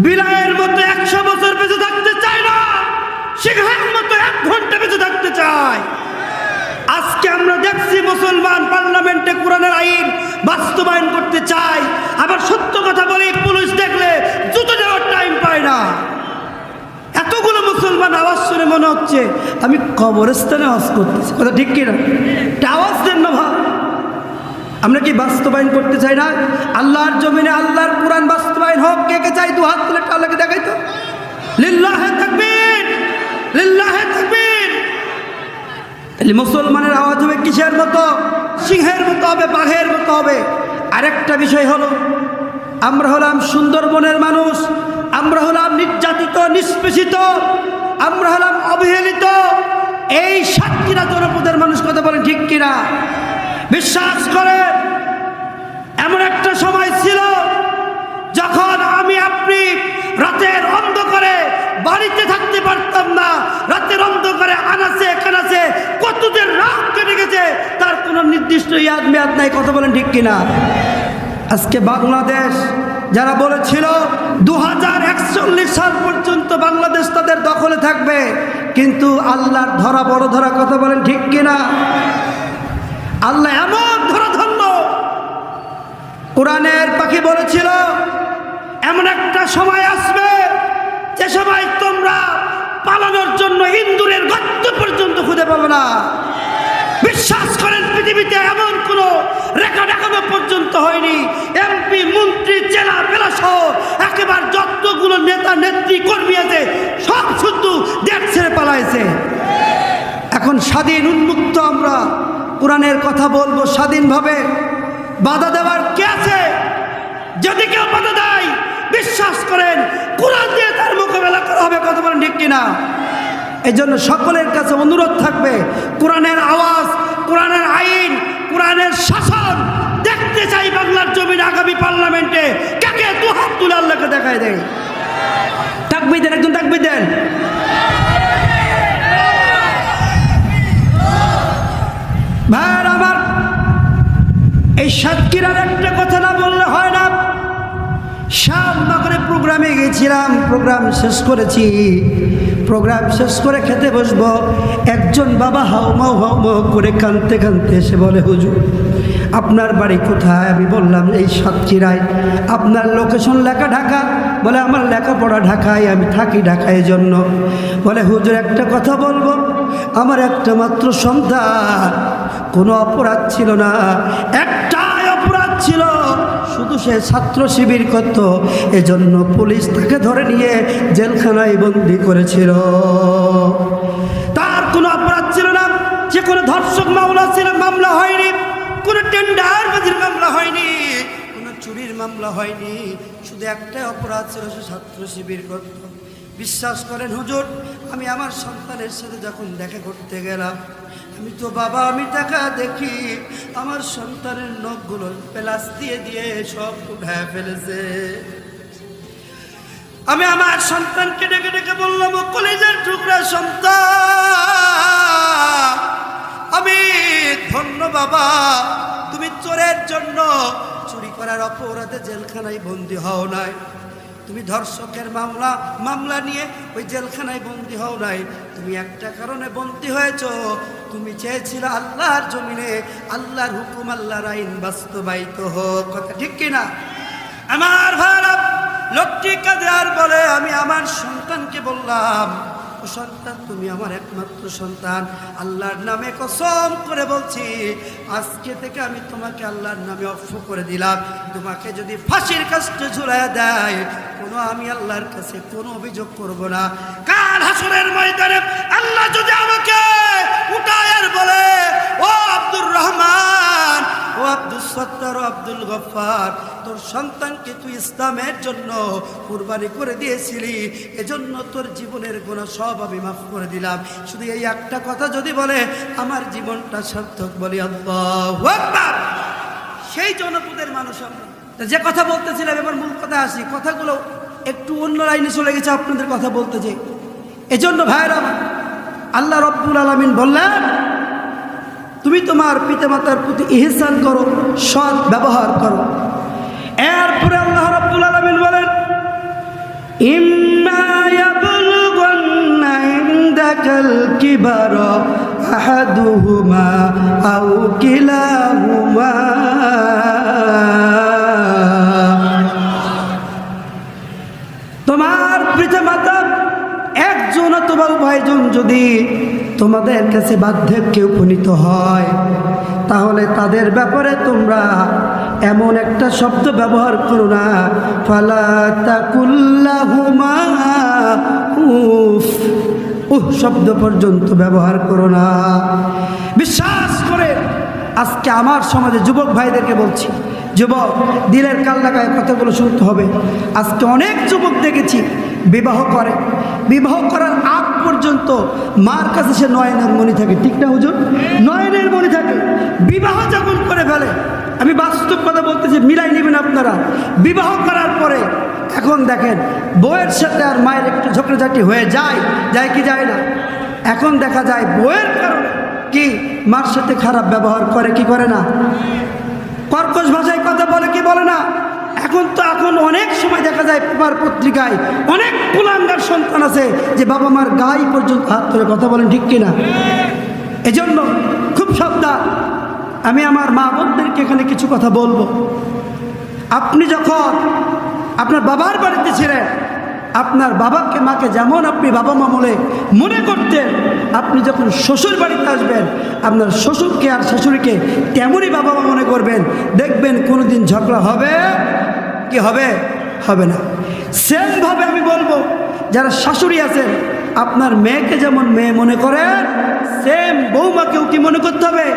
বিড়ালের মতো 100 বছর বেঁচে থাকতে চায় না, সিংহের মতো 1 ঘন্টা বেঁচে থাকতে চায়। আজকে আমরা দেখছি মুসলমান পার্লামেন্টে কোরআনের আইন বাস্তবায়ন করতে চায়, আবার সত্য কথা বলে পুলিশ দেখলে জুতো দেওয়ার টাইম পায় না। এতগুলো মুসলমান আওয়াজ শুনে মনে হচ্ছে আমি কবরস্থানে আওয়াজ করতেছি। কথা ঠিক কিনা? আওয়াজ দেন না ভাই। আমরা কি বাস্তবায়ন করতে চাই না? আল্লাহর জমিনে আল্লাহর কোরআন বাস্তবায়ন হোক। কে কে চাই? 2 হাত তুলে আল্লাহকে দেখাই তো। লিল্লাহে তাকবীর, লিল্লাহে তাকবীর। মুসলমানের আওয়াজ হবে কিসের মতো? সিংহের মতো হবে, বাঘের মতো হবে। আরেকটা বিষয় হলো, আমরা হলাম সুন্দরবনের মানুষ, আমরা হলাম নির্যাতিত, নিষ্পেষিত, আমরা হলাম অবহেলিত। এই সাতক্ষীরা জনপদের মানুষ কথা বলেন ঠিক কিনা? বিশ্বাস করে এমন একটা সময় ছিল যখন আমি আপনি রাতের অন্ধকারে বাড়িতে থাকতে পারতাম না। রাতের অন্ধকারে আনাচে কানাচে কতদের রাত কেটে গেছে তার কোনো নির্দিষ্ট ইয়াদ মেয়াদ নাই। কথা বলেন ঠিক কিনা? আজকে বাংলাদেশ যারা বলেছিল 2041 সাল পর্যন্ত বাংলাদেশ তাদের দখলে থাকবে, কিন্তু আল্লাহর ধরা বড় ধরা। কথা বলেন ঠিক কিনা? আল্লাহ এমন ধরা ধরল, কোরআনের পাখি বলেছিল এমন একটা সময় আসবে যে সময় তোমরা পালানোর জন্য ইন্দুরের গর্ত পর্যন্ত খুঁজে পাবে না। বিশ্বাস করেন পৃথিবীতে এমন কোনো রেকর্ড এখনো পর্যন্ত হয়নি। এমপি, মন্ত্রী, জেলা বেলা সহ একেবারে যতগুলো নেতা নেত্রী কর্মী আছে সব শুধু দেশ ছেড়ে পালাইছে। এখন স্বাধীন উন্মুক্ত আমরা কোরআনের কথা বলবো স্বাধীনভাবে। বাধা দেওয়ার কে আছে? যদি কেউ বাধা দেয় বিশ্বাস করেন কোরআন দিয়ে তার মোকাবেলা করা হবে। কথা বলেন ঠিক কিনা? এই জন্য সকলের কাছে অনুরোধ থাকবে, কোরআনের আওয়াজ, কোরআনের আইন, কোরআনের শাসন দেখতে চাই বাংলার জমিনে আগামী পার্লামেন্টে। কাকে 2 হাত তুলে আল্লাহকে দেখায় দেয়। তাকবীর দেন, একজন তাকবীর দেন। ভাই আমার, এই সাতক্ষীরার একটা কথা না বললে হয় না। শ্যামনগরে প্রোগ্রামে গেছিলাম, প্রোগ্রাম শেষ করেছি। প্রোগ্রাম শেষ করে খেতে বসবো, একজন বাবা হাউমাউ হাউমাউ করে কাঁদতে কাঁদতে এসে বলে, হুজুর আপনার বাড়ি কোথায়? আমি বললাম এই সাতক্ষীরায়। আপনার লোকেশন লেখা ঢাকা? বলে আমার লেখাপড়া ঢাকায়, আমি থাকি ঢাকায় জন্য। বলে হুজুর একটা কথা বলবো, আমার একটা মাত্র সন্তান, কোনো অপরাধ ছিল না, একটাই অপরাধ ছিল, শুধু সে ছাত্র শিবির করত, এজন্য পুলিশ তাকে ধরে নিয়ে জেলখানায় বন্দি করেছিল। তার কোনো অপরাধ ছিল না, যে কোনো ধর্ষক মামলা ছিল, মামলা হয়নি, কোনো টেন্ডারবাজির মামলা হয়নি, কোনো চুরির মামলা হয়নি, শুধু একটাই অপরাধ ছিল, সে ছাত্র শিবির করত। বিশ্বাস করেন হুজুর, আমি আমার সন্তানের সাথে যখন দেখা করতে গেলাম, আমি তো বাবা, আমি টাকা দেখি আমার সন্তানের নখগুলো প্লাস দিয়ে দিয়ে সব উঠায় ফেলেছে। আমি আমার সন্তানকে ডেকে ডেকে বললাম, ও কলেজের টুকরা সন্তান, আমি ধন্য বাবা, তুমি চোরের জন্য, চুরি করার অপরাধে জেলখানায় বন্দি হও নাই, তুমি ধর্ষকের মামলা নিয়ে ওই জেলখানায় বন্দি হও নাই, তুমি একটা কারণে বন্দি হয়েছ, তুমি চেয়েছিলে আল্লাহর জমিনে আল্লাহর হুকুম, আল্লাহর আইন বাস্তবায়িত হোক। কথা ঠিক কিনা? আমার ভাইরা, লোকটি কাঁদে আর বলে, আমি আমার সন্তানকে বললাম, ও সন্তান তুমি আমার একমাত্র সন্তান, আল্লাহর নামে কসম করে বলছি, আজকে থেকে আমি তোমাকে আল্লাহর নামে অফ করে দিলাম, তোমাকে যদি ফাঁসির কাস্টে ঝুলাইয়া দেয়, আমি আল্লাহর কাছে কোনো অভিযোগ করব না। কাল হাসরের ময়দানে আল্লাহ যদি আমাকে উঠায় আর বলে, ও আব্দুর রহমান, ও আব্দুস সত্তার আব্দুল গফফার, তোর সন্তানকে তুই ইসলামের জন্য কুরবানি করে দিয়েছিলি, এজন্য তোর জীবনের গুনাহ সব আমি মাফ করে দিলাম। শুধু এই একটা কথা যদি বলে আমার জীবনটা সার্থক, বলি আল্লাহু আকবার। সেই জনপদের মানুষ আমরা। যে কথা বলতেছিলাম, এবার মূল কথা আসি। কথাগুলো একটু অন্য লাইনে চলে গেছে আপনাদের কথা বলতে যে। এজন্য ভাইরা, আল্লাহ রব্বুল আলামিন বললেন তুমি তোমার পিতামাতার প্রতি ইহসান করো, সৎ ব্যবহার করো। এরপরে আল্লাহ রব্বুল আলামিন বলেন ইম্মা ইয়াবলুগান্না ইনদাকাল কিবারা আহাদুহুমা আও কিলাহুমা, তোমার পিতামাতা একজন অথবা উভয়জন যদি তোমাদের কাছে বার্ধক্যে উপনীত হয়, তাহলে তাদের ব্যাপারে তোমরা এমন একটা শব্দ ব্যবহার করো না, ফালা তাকুল্লাহুমা উফ, শব্দ পর্যন্ত ব্যবহার করো না। বিশ্বাস করে আজকে আমার সমাজে যুবক ভাইদেরকে বলছি, যুবক দিলের কাল লাগায় কথাগুলো শুনতে হবে। আজকে অনেক যুবক দেখেছি বিবাহ করে, বিবাহ করার আগ পর্যন্ত মার কাছে সে নয়নের মণি থাকে, ঠিক না হুজুর? নয়নের মণি থাকে। বিবাহ যখন করে ফেলে, আমি বাস্তব কথা বলতেছি, মিলাই নেবেন আপনারা। বিবাহ করার পরে এখন দেখেন বউয়ের সাথে আর মায়ের একটু ঝগড়াঝাটি হয়ে যায়, যায় কি যায় না? এখন দেখা যায় বউয়ের কারণে কি মার সাথে খারাপ ব্যবহার করে, কি করে না? কর্কশ ভাষায় কথা বলে, কি বলে না? এখন অনেক সময় দেখা যায় পেপার পত্রিকায় অনেক কুলাঙ্গার সন্তান আছে যে বাবা মার গায়ে পর্যন্ত হাত ধরে কথা বলেন, ঠিক কিনা? এজন্য খুব সাবধান। আমি আমার মা বোনদেরকে এখানে কিছু কথা বলবো। আপনি যখন আপনার বাবার বাড়িতে ছিলেন, আপনার বাবাকে মাকে যেমন আপনি বাবা মা বলে মনে করতেন, আপনি যখন শ্বশুর বাড়িতে আসবেন আপনার শ্বশুরকে আর শাশুড়িকে তেমনই বাবা মা মনে করবেন। দেখবেন কোনোদিন ঝগড়া হবে কি হবে? হবে না। সেমভাবে আমি বলবো, যারা শাশুড়ি আছেন আপনার মেয়েকে যেমন মেয়ে মনে করেন, সেম বৌমাকেও কি মনে করতে হবে?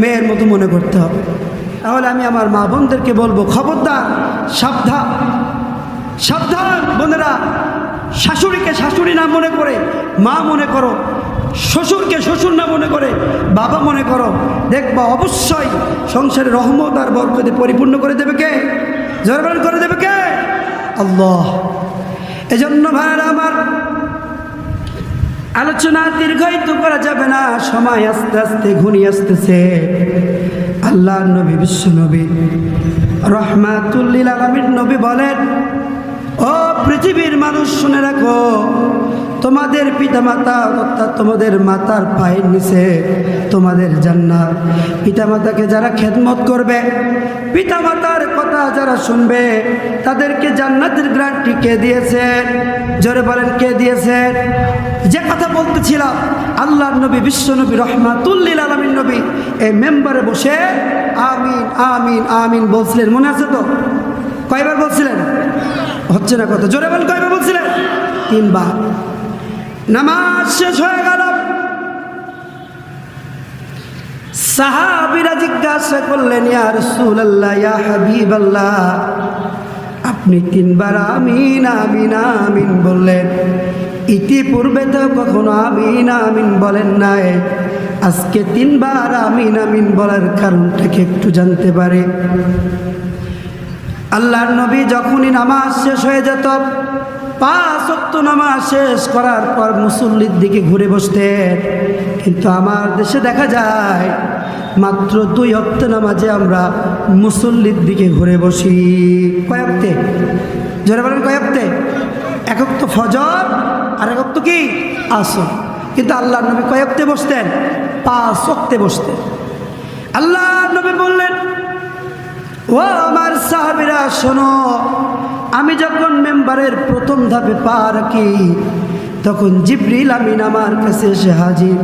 মেয়ের মতো মনে করতে হবে। তাহলে আমি আমার মা বোনদেরকে বলবো, খবরদার, সাবধান, সাবধান বোনেরা। শাশুড়িকে শাশুড়ি না মনে করে মা মনে করো, শ্বশুরকে শ্বশুর না মনে করে বাবা মনে করো। দেখবা অবশ্যই সংসারে রহমত আর বরকতে পরিপূর্ণ করে দেবে কে? জোরবান করে দেবে কে? আল্লাহ। এজন্য ভাইরা আমার, আলোচনা দীর্ঘায়িত করা যাবে না, সময় আস্তে আস্তে ঘনিয়ে আসতেছে। আল্লাহর নবী, বিশ্ব নবী, রহমাতুল লিল আলামিন নবী বলেন, ও পৃথিবীর মানুষ শুনে রাখো, তোমাদের পিতামাতা অর্থাৎ তোমাদের মাতার পায়ের নিচে তোমাদের জান্নাত। পিতামাতাকে যারা খেদমত করবে, পিতামাতার কথা যারা শুনবে, তাদেরকে জান্নাতের গ্যারান্টি কে দিয়েছেন? জোরে বলেন, কে দিয়েছেন? যে কথা বলতেছিলাম, আল্লাহর নবী, বিশ্ব নবী, রহমাতুল লিল আলামিন নবী এই মেম্বারে বসে আমিন আমিন আমিন বলছিলেন, মনে আছে তো? কয়বার বলছিলেন? হচ্ছে না কথা, জোরে বলেন, কয়বার বলছিলেন? 3 বার। নামাজ শেষ হয়ে গেল, সাহাবীরা জিজ্ঞাসা করলেন, ইয়া রাসূলুল্লাহ, ইয়া হাবিবাল্লাহ, আপনি 3 বার আমিন আমিন আমিন বললেন, ইতিপূর্বে তো কখনো আমিন আমিন বলেন নাই, আজকে 3 বার আমিন আমিন বলার কারণটা কি একটু জানতে পারি? আল্লাহর নবী যখনই নামাজ শেষ হয়ে যেত, 5 ওয়াক্ত নামাজ শেষ করার পর মুসল্লির দিকে ঘুরে বসতেন। কিন্তু আমার দেশে দেখা যায় মাত্র 2 ওয়াক্ত নামাজে আমরা মুসল্লির দিকে ঘুরে বসি। কয় ওয়াক্তে? জোরে বলেন, কয় ওয়াক্তে? 1 ওয়াক্ত ফজর আর 1 ওয়াক্ত কি আসর। কিন্তু আল্লাহর নবী কয় ওয়াক্তে বসতেন? 5 ওয়াক্তে বসতেন। আল্লাহর নবী বললেন, ও আমার সাহাবীরা শোনো, আমি যখন মেম্বারের প্রথম ধাপে পা রাখি, তখন জিবরিল আমিন আমার কাছে এসে হাজির।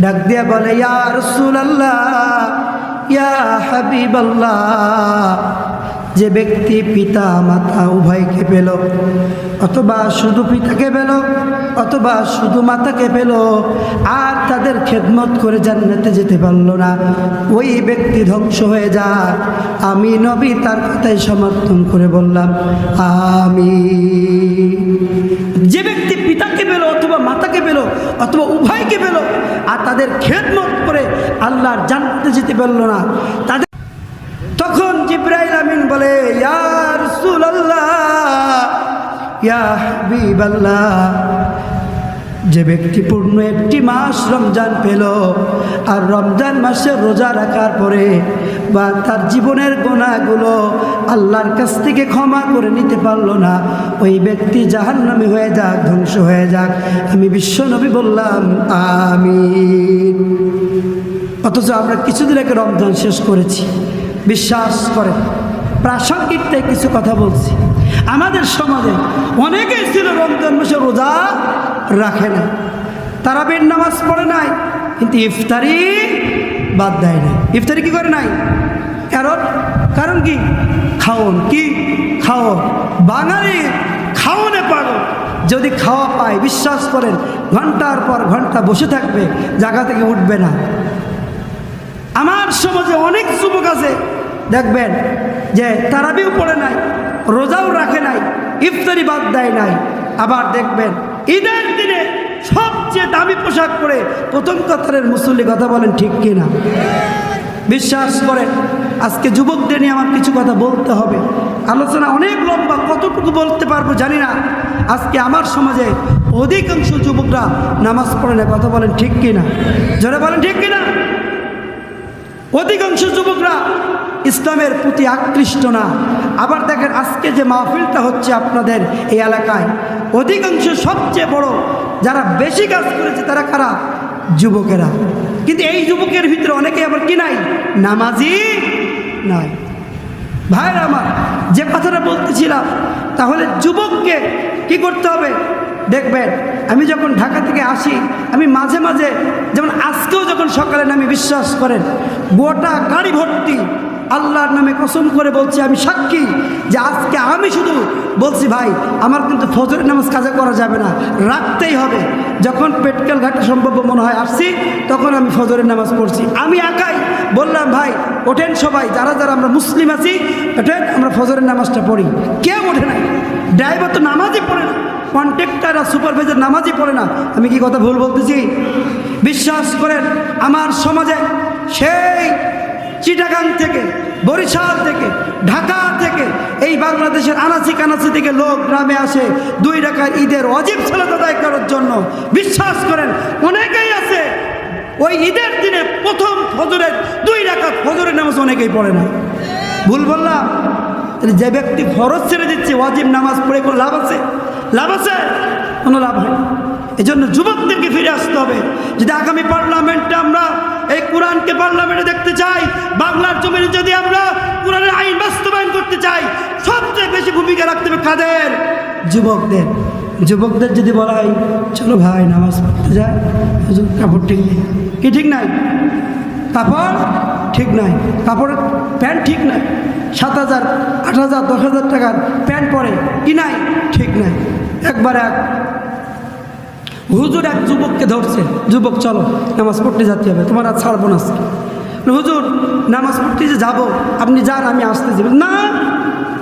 ডাক দিয়া বলে, ইয়া রাসূলুল্লাহ, ইয়া হাবিবাল্লাহ, যে ব্যক্তি পিতা মাতা উভয়কে পেল, অথবা শুধু পিতাকে পেল, অথবা শুধু মাতাকে পেল, আর তাদের তাদের খেদমত করে জান্নাতে যেতে পারলো না, ওই ব্যক্তি ধ্বংস হয়ে যায়। আমি নবী তার কথাই সমর্থন করে বললাম আমিন। যে ব্যক্তি পিতাকে পেল অথবা মাতাকে পেল অথবা উভয়কে পেল আর তাদের খেদমত করে আল্লাহর জান্নাতে যেতে পারলো না, তাদের তখন জিবরাইল আমিন বলে ইয়া রাসূলুল্লাহ, ইয়া হাবিবাল্লাহ, যে ব্যক্তি পূর্ণ একটি মাস রমজান পেল আর রমজান মাসে রোজা রাখার পরে বা তার জীবনের গুনাহগুলো আল্লাহর কাছ থেকে ক্ষমা করে নিতে পারলো না, ওই ব্যক্তি জাহান্নামী হয়ে যাক, ধ্বংস হয়ে যাক। আমি বিশ্বনবী বললাম আমিন। অথচ আমরা কিছুদিন আগে রমজান শেষ করেছি। বিশ্বাস করেন, প্রাসঙ্গিক তাই কিছু কথা বলছি। আমাদের সমাজে অনেকেই ছিল রমজান মাসে রোজা রাখে না, তারাবির নামাজ পড়ে নাই, কিন্তু ইফতারি বাদ দেয় নাই। ইফতারি কি করে নাই? কারণ কি? খাওন। কি খাওন? বাঙালি খাওনে পাগল। যদি খাওয়া পায়, বিশ্বাস করেন ঘন্টার পর ঘন্টা বসে থাকবে, জায়গা থেকে উঠবে না। আমার সমাজে অনেক যুবক আছে, দেখবেন যে তারাবিও পড়ে নাই, রোজাও রাখে নাই, ইফতারি বাদ দেয় নাই। আবার দেখবেন ঈদের দিনে সবচেয়ে দামি পোশাক পরে প্রথম কাতারের মুসল্লি। কথা বলেন ঠিক কিনা? বিশ্বাস করেন আজকে যুবকদের নিয়ে আমার কিছু কথা বলতে হবে। আলোচনা অনেক লম্বা, কতটুকু বলতে পারবো জানি না। আজকে আমার সমাজে অধিকাংশ যুবকরা নামাজ পড়ে না। কথা বলেন ঠিক কিনা? জোরে বলেন ঠিক কিনা? অধিকাংশ যুবকরা ইসলামের প্রতি আকৃষ্ট না। আবার দেখেন আজকে যে মাহফিলটা হচ্ছে আপনাদের এই এলাকায়, অধিকাংশ সবচেয়ে বড় যারা বেশি কাজ করেছে তারা কারা? যুবকেরা। কিন্তু এই যুবকের ভিতরে অনেকে আবার কি নাই? নামাজি নাই। ভাইরা আমার, যে কথাটা বলতেছিলাম, তাহলে যুবককে কি করতে হবে? দেখবেন আমি যখন ঢাকা থেকে আসি, আমি মাঝে মাঝে, যেমন আজকেও যখন সকালে নামি, বিশ্বাস করেন গোটা গাড়ি ভর্তি, আল্লাহর নামে কসম করে বলছি, আমি সাক্ষী যে আজকে আমি শুধু বলছি ভাই আমার কিন্তু ফজরের নামাজ কাজা করা যাবে না, রাখতেই হবে। যখন পেটকেল ঘাটে সম্ভব মনে হয় আসছি, তখন আমি ফজরের নামাজ পড়ছি। আমি একাই বললাম ভাই ওঠেন সবাই, যারা যারা আমরা মুসলিম আছি ওঠেন, আমরা ফজরের নামাজটা পড়ি। কেউ ওঠে না, ড্রাইভার তো নামাজই পড়ে না, কন্ট্রাক্টর আর সুপারভাইজার নামাজই পড়ে না। আমি কি কথা ভুল বলতেছি? বিশ্বাস করেন আমার সমাজে সেই চিটাগাং থেকে, বরিশাল থেকে, ঢাকা থেকে, এই বাংলাদেশের আনাচি কানাচি থেকে লোক গ্রামে আসে 2 টাকার ঈদের ওয়াজিব সালাত আদায় করার জন্য। বিশ্বাস করেন অনেকেই আছে ওই ঈদের দিনে প্রথম ফজরের 2 রাকাত ফজরের নামাজ অনেকেই পড়ে না। ভুল বললাম? যে ব্যক্তি ফরজ ছেড়ে দিচ্ছে, ওয়াজিব নামাজ পড়ে কোনো লাভ আছে? লাভ আছে? কোনো লাভ হয়। এই জন্য যুবকদেরকে ফিরে আসতে হবে। যদি আগামী পার্লামেন্টে আমরা এই কোরআনকে পার্লামেন্টে দেখতে চাই, বাংলার জমিনে যদি আমরা কোরআনের আইন বাস্তবায়ন করতে চাই, সবচেয়ে বেশি ভূমিকা রাখতে হবে কাদের? যুবকদের। যুবকদের যদি বলা হয় চলো ভাই নামাজ পড়তে যায়, কাপড় ঠিক নেই, কি ঠিক নাই? কাপড় ঠিক নাই, কাপড়ের প্যান্ট ঠিক নাই, 7,000, 8,000, 10,000 টাকার প্যান্ট পরে, কি নাই? ঠিক নাই। একবার এক হুজুর এক যুবককে ধরছে, যুবক চলো নামাজ পড়তে যেতে হবে, তোমার আর ছাড়বো না। হুজুর নামাজ পড়তে যে যাবো, আপনি যান আমি আসতেছি। না,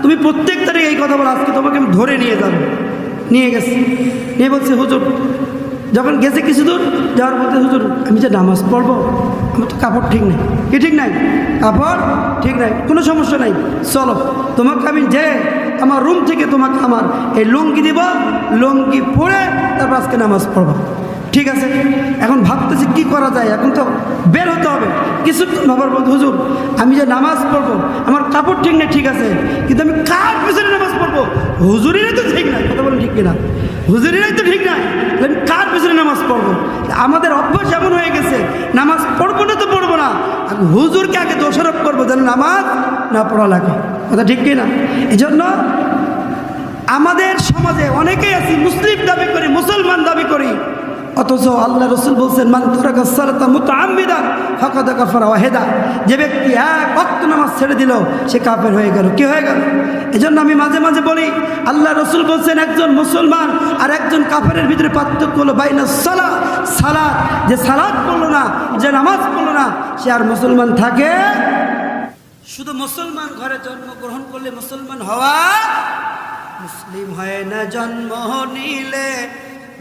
তুমি প্রত্যেক তারিখ এই কথা বলো, আজকে তোমাকে আমি ধরে নিয়ে যাবো। নিয়ে গেছে, নিয়ে বলছে হুজুর, যখন গেছে কিছু দূর যাওয়ার বলতে, হুজুর আমি যে নামাজ পড়বো, আমার তো কাপড় ঠিক নেই। কি ঠিক নাই? কাপড় ঠিক নাই। কোনো সমস্যা নাই, চলো তোমাকে আমি যে আমার রুম থেকে তোমাকে আমার এই লুঙ্গি দিব, লুঙ্গি পরে তারপর আজকে নামাজ পড়বো। ঠিক আছে, এখন ভাবতেছি কি করা যায়, এখন তো বের হতে হবে। কিছুক্ষণ ভাবার বলতে, হুজুর আমি যে নামাজ পড়বো, আমার কাপড় ঠিক নেই, ঠিক আছে, কিন্তু আমি কার পিছনে নামাজ পড়বো? হুজুরিরাই তো ঠিক নাই। কথা বলেন ঠিক কিনা? হুজুরিরাই তো ঠিক নাই, আমি কার পিছনে নামাজ পড়বো? আমাদের অভ্যাস এমন হয়ে গেছে, নামাজ পড়বো না তো পড়বো না, হুজুরকে আগে দোষারোপ করবো যেন নামাজ না পড়া লাগে। কথা ঠিক কিনা? এই জন্য আমাদের সমাজে অনেকেই আছি মুসলিম দাবি করি, মুসলমান দাবি করি, অথচ আল্লাহ রসুল বলছেন মান তারাকা সালাতা মুতাআম্মিদান ফাকাদ কাফারা ওয়াহিদা, যে ব্যক্তি এক ওয়াক্ত নামাজ ছেড়ে দিল সে কাফের হয়ে গেল। কি হয়ে গেল? এজন্য আমি মাঝে মাঝে বলি আল্লাহ রসুল বলছেন একজন মুসলমান আর একজন কাফেরের ভিতরে পার্থক্য হলো বাইনা সালাত, সালাত, যে সালাত পড়লো না, যে নামাজ পড়লো না, সে আর মুসলমান থাকে। শুধু মুসলমান ঘরে জন্মগ্রহণ করলে মুসলমান হওয়া, মুসলিম হয় না জন্ম নিলে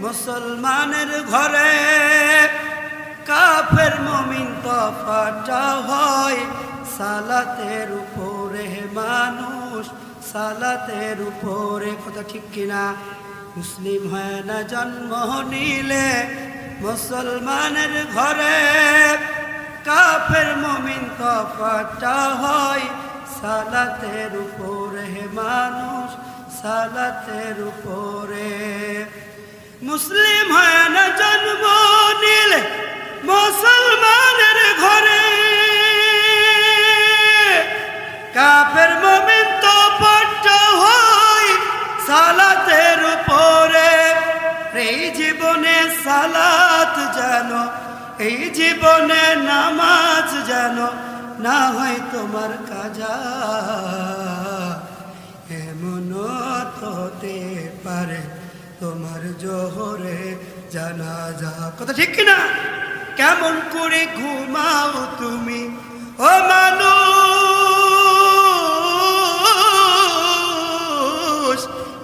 মুসলমানের ঘরে। কাফের মুমিন তফাৎটা হয় সালাতের উপরে, মানুষ সালাতের উপরে। কথা ঠিক কিনা? মুসলিম হয় না জন্ম নিলে মুসলমানের ঘরে, কাফের মুমিন তফাৎটা হয় সালাতের উপরে, মানুষ সালাতের উপরে। মুসলিম হয় না জন্ম নিলে মুসলমানের ঘরে, কাফের মুমিন তফাৎটা হয় সালাতের উপরে। এই জীবনে সালাত যেন, এই জীবনে নামাজ যেন না হয় তোমার কাজা, এমনও তো হতে পারে তোমার জোহরে জানাজা। কথা ঠিক কিনা? কেমন করে ঘুমাও তুমি ও মানুষ,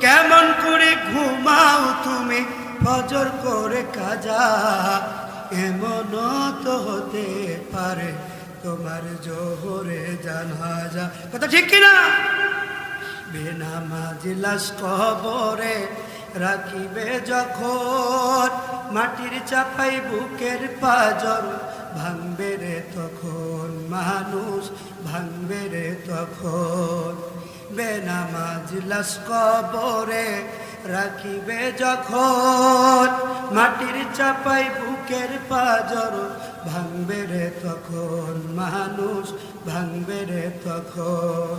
কেমন করে ঘুমাও তুমি ফজর করে কাজা, এমনও তো হতে পারে তোমার জোহরে জানাজা। কথা ঠিক কিনা? বেনামাজি লাশ কবরে রাখিবে যখন, মাটির চাপাই বুকের পাজর ভাঙবে রে তখন, মানুষ ভাঙবে রে তখন। বেনামাজি লাশ কবরে রাখিবে যখন, মাটির চাপাই বুকের পাজর ভাঙবে রে তখন, মানুষ ভাঙবে রে তখন।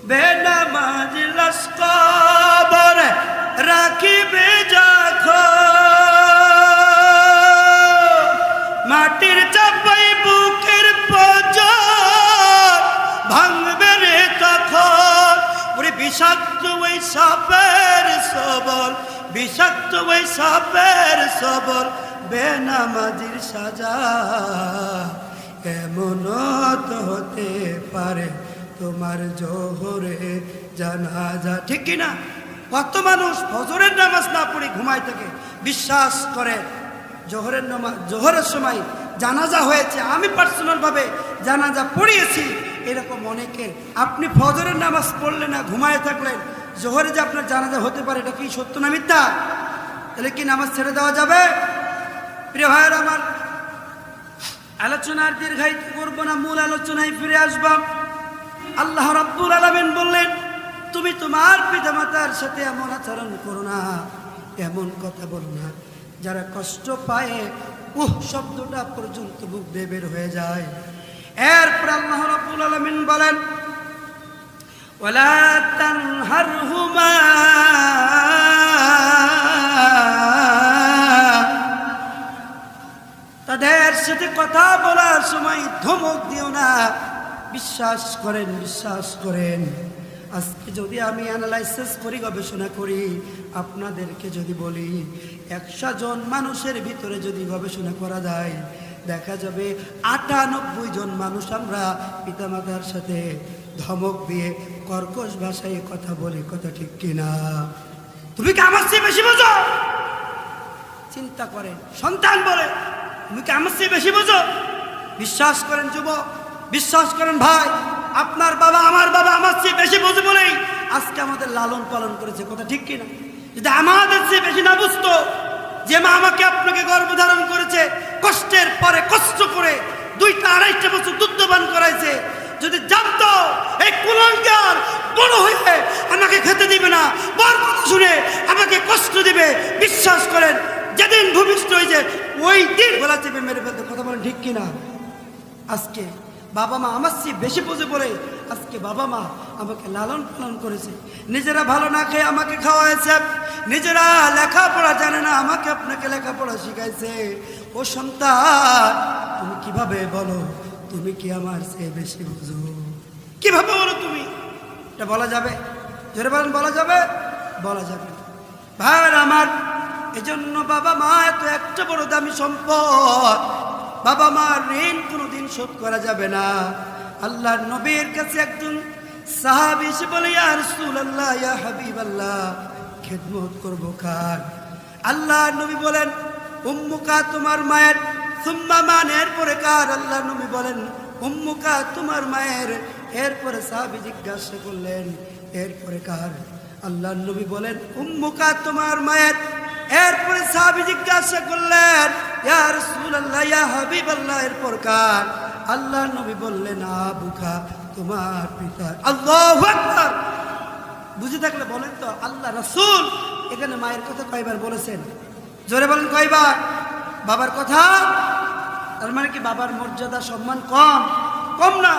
বেনামাজি লাশ কবরে রাখিবে যখন, মাটির চাপাই বুকের পাজর ভাঙবে রে তখন। ওরে বিষাক্ত ওই সাপের সবল, বিষাক্ত ওই সাপের সবল বেনামাজির সাজা, এমনও তো হতে পারে তোমার জোহরে জানাজা। ঠিক কিনা? কত মানুষ ফজরের নামাজ না পড়ে ঘুমায় থাকে, বিশ্বাস করে জোহরের নামাজ, জোহরের সময় জানাজা হয়েছে, আমি পার্সোনালভাবে জানাজা পড়িয়েছি, এরকম অনেকের। আপনি ফজরের নামাজ পড়লেন না, ঘুমায় থাকলেন, জোহরে যে আপনার জানাজা হতে পারে, এটা কি সত্য না মিথ্যা? তাহলে কি নামাজ ছেড়ে দেওয়া যাবে? প্রিয় ভাইয়ের আমার, আলোচনার দীর্ঘায়িত করবো না, মূল আলোচনায় ফিরে আসবাম। আল্লাহ রাব্বুল আলামিন বললেন তুমি তোমার পিতামাতার সাথে এমন আচরণ করো না, এমন কথা বলো না যারা কষ্ট পায় শব্দটা পর্যন্ত মুখ দিয়ে বের হয়ে যায়। এরপর আল্লাহ রাব্বুল আলামিন বলেন ওয়ালা তানহারহুমা, তাদের সাথে কথা বলার সময় ধমক দিও না। বিশ্বাস করেন, বিশ্বাস করেন, আজকে যদি আমি অ্যানালাইসিস করি, গবেষণা করি, আপনাদেরকে যদি বলি 100 জন মানুষের ভিতরে যদি গবেষণা করা যায়, দেখা যাবে 98 জন মানুষ আমরা পিতামাতার সাথে ধমক দিয়ে কর্কশ ভাষায় কথা বলি। কথা ঠিক কিনা? তুমি কি আমার চেয়ে বেশি বোঝো? চিন্তা করেন, সন্তান বলে তুমি কি আমার চেয়ে বেশি বোঝো? বিশ্বাস করেন যুবক, বিশ্বাস করেন ভাই, আপনার বাবা আমার বাবা আমার চেয়ে বেশি বোঝে বলেই আজকে আমাদের লালন পালন করেছে। কথা ঠিক কিনা? যদি আমাদের চেয়ে বেশি না বুঝতো, যে মা আমাকে আপনাকে গর্ভধারণ করেছে, কষ্টের পরে কষ্ট করে 2-2.5 বছর দুগ্ধপান করাইছে, যদি জানতো এই কুলাঙ্গার বড় হয়ে আমাকে খেতে দিবে না, বড় কথা শুনে আমাকে কষ্ট দিবে, বিশ্বাস করেন যেদিন ভূমিষ্ঠ হয়েছে ওই দিন গলা চেপে মেরে ফেলতে। কথা বলেন ঠিক কিনা? আজকে বাবা মা আমার চেয়ে বেশি বোঝে বলে আজকে বাবা মা আমাকে লালন পালন করেছে, নিজেরা ভালো না খেয়ে আমাকে খাওয়াইছে, নিজেরা লেখাপড়া জানে না আমাকে আপনাকে লেখাপড়া শিখাইছে। ও সন্তান, তুমি কিভাবে বলো তুমি কি আমার চেয়ে বেশি বুঝো? কিভাবে বলো তুমি? এটা বলা যাবে? জোরে বলেন, বলা যাবে? বলা যাবে। ভাই আমার, এজন্য বাবা মা এত একটা বড় দামি সম্পদ, বাবা মার ঋণ কোনোদিন শোধ করা যাবে না। আল্লাহর নবীর কাছে একজন সাহাবী এসে বলে, ইয়া রাসূলুল্লাহ, ইয়া হাবিবাল্লাহ, খেদমত করবো কার? আল্লাহর নবী বলেন, উম্মুকা, তোমার মায়ের। সুম্মা মান, এরপরে কার? আল্লাহর নবী বলেন, উম্মুকা, তোমার মায়ের। এরপরে সাহাবী জিজ্ঞাসা করলেন, এরপরে কার? আল্লাহর নবী বলেন, উম্মুকা, তোমার মায়ের। এরপরে সাহাবী জিজ্ঞাসা করলেন, ইয়া রাসূলুল্লাহ, ইয়া হাবিবাল্লাহ, এরপর কার? আল্লাহর নবী বললেন, আবুকা, তোমার পিতা। আল্লাহু আকবার। বুঝে থাকলে বলেন তো, আল্লাহ রাসূল এখানে মায়ের কথা কয়বার বলেছেন? জোরে বলেন, কয়বার? বাবার কথা। তার মানে কি বাবার মর্যাদা সম্মান কম? কম না।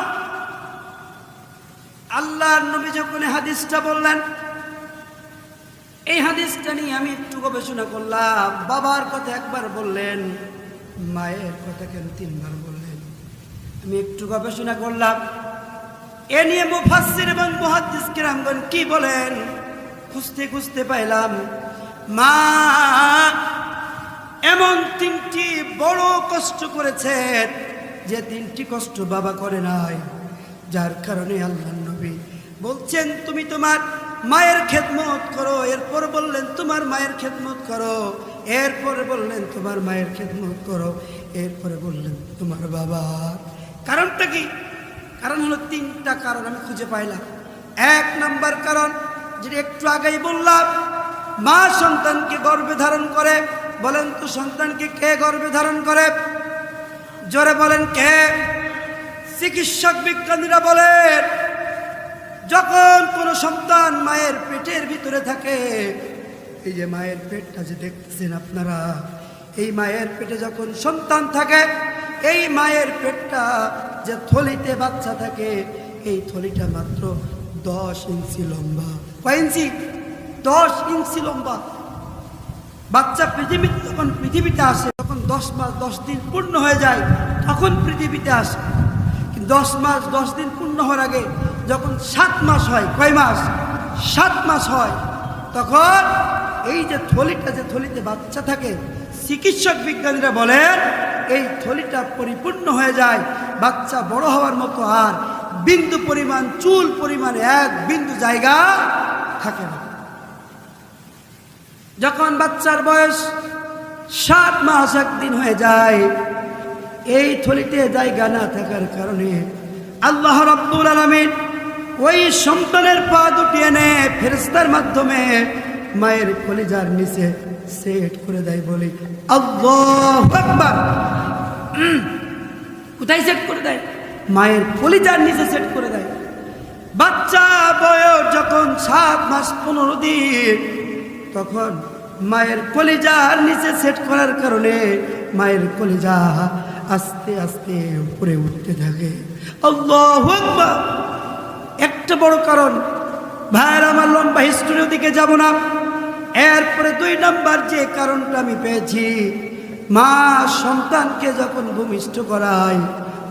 আল্লাহর নবী যখন হাদিসটা বললেন, এই হাদিসটা নিয়ে আমি একটু গবেষণা করলাম। বাবার কথা একবার বললেন, মায়ের কথা কেন তিনবার বললেন? আমি একটু গবেষণা করলাম। এ নিয়ে মুফাসসির এবং মুহাদ্দিস কিরামগণ কি বলেন খুঁজতে খুঁজতে পাইলাম, মা এমন তিনটি বড় কষ্ট করেছেন যে তিনটি কষ্ট বাবা করে নাই, যার কারণে আল্লাহর নবী বলছেন, তুমি তোমার মায়ের খেদমত করো। এরপর বললেন, তোমার মায়ের খেদমত করো। এরপরে বললেন, তোমার মায়ের খেদমত করো। এরপরে বললেন, তোমার বাবার। কারণটা কি? কারণ হলো তিনটা কারণ আমি খুঁজে পাইলাম। এক নাম্বার কারণ, যেটা একটু আগেই বললাম, মা সন্তানকে গর্ভে ধারণ করে। বলেন তো, সন্তানকে কে গর্ভে ধারণ করে? জোরে বলেন, কে? চিকিৎসক বিজ্ঞানীরা বলেন, যখন কোনো সন্তান মায়ের পেটের ভিতরে থাকে, এই যে মায়ের পেটটা যে দেখতেছেন আপনারা, এই মায়ের পেটে যখন সন্তান থাকে, এই মায়ের পেটটা যে থলিতে বাচ্চা থাকে, এই থলিটা মাত্র 10 ইঞ্চি লম্বা। কয় ইঞ্চি? 10 ইঞ্চি লম্বা। বাচ্চা পৃথিবীতে যখন পৃথিবীতে আসে, তখন 10 মাস 10 দিন পূর্ণ হয়ে যায়, তখন পৃথিবীতে আসে। কিন্তু 10 মাস 10 দিন পূর্ণ হওয়ার আগে যখন 7 মাস হয়, কয় মাস? 7 মাস হয়, তখন এই যে থলিটা, যে থলিতে বাচ্চা থাকে, চিকিৎসক বিজ্ঞানীরা বলেন এই থলিটা পরিপূর্ণ হয়ে যায়, বাচ্চা বড় হওয়ার মতো আর বিন্দু পরিমাণ, চুল পরিমাণ এক বিন্দু জায়গা থাকে না। যখন বাচ্চার বয়স 7 মাস 1 দিন হয়ে যায়, এই থলিতে জায়গা না থাকার কারণে আল্লাহ রাব্বুল আলামিন ওই সন্তানের পা দুটি এনে ফেরেশতার মাধ্যমে মায়ের কলিজার নিচে সেট করে দেয়। বলি আল্লাহু আকবার। কোথায় সেট করে দেয়? মায়ের কলিজার নিচে সেট করে দেয়। বাচ্চা বয়স যখন 7 মাস 15 দিন, তখন মায়ের কলিজার নিচে সেট করার কারণে মায়ের কলিজা আস্তে আস্তে উপরে উঠতে থাকে। আল্লাহু আকবার। একটা বড় কারণ। ভাইয়ের আমার, লম্বা হিস্টোরির দিকে যাব না। এরপরে 2 নাম্বার যে কারণটা আমি পেয়েছি, মা সন্তানকে যখন ভূমিষ্ঠ করায়,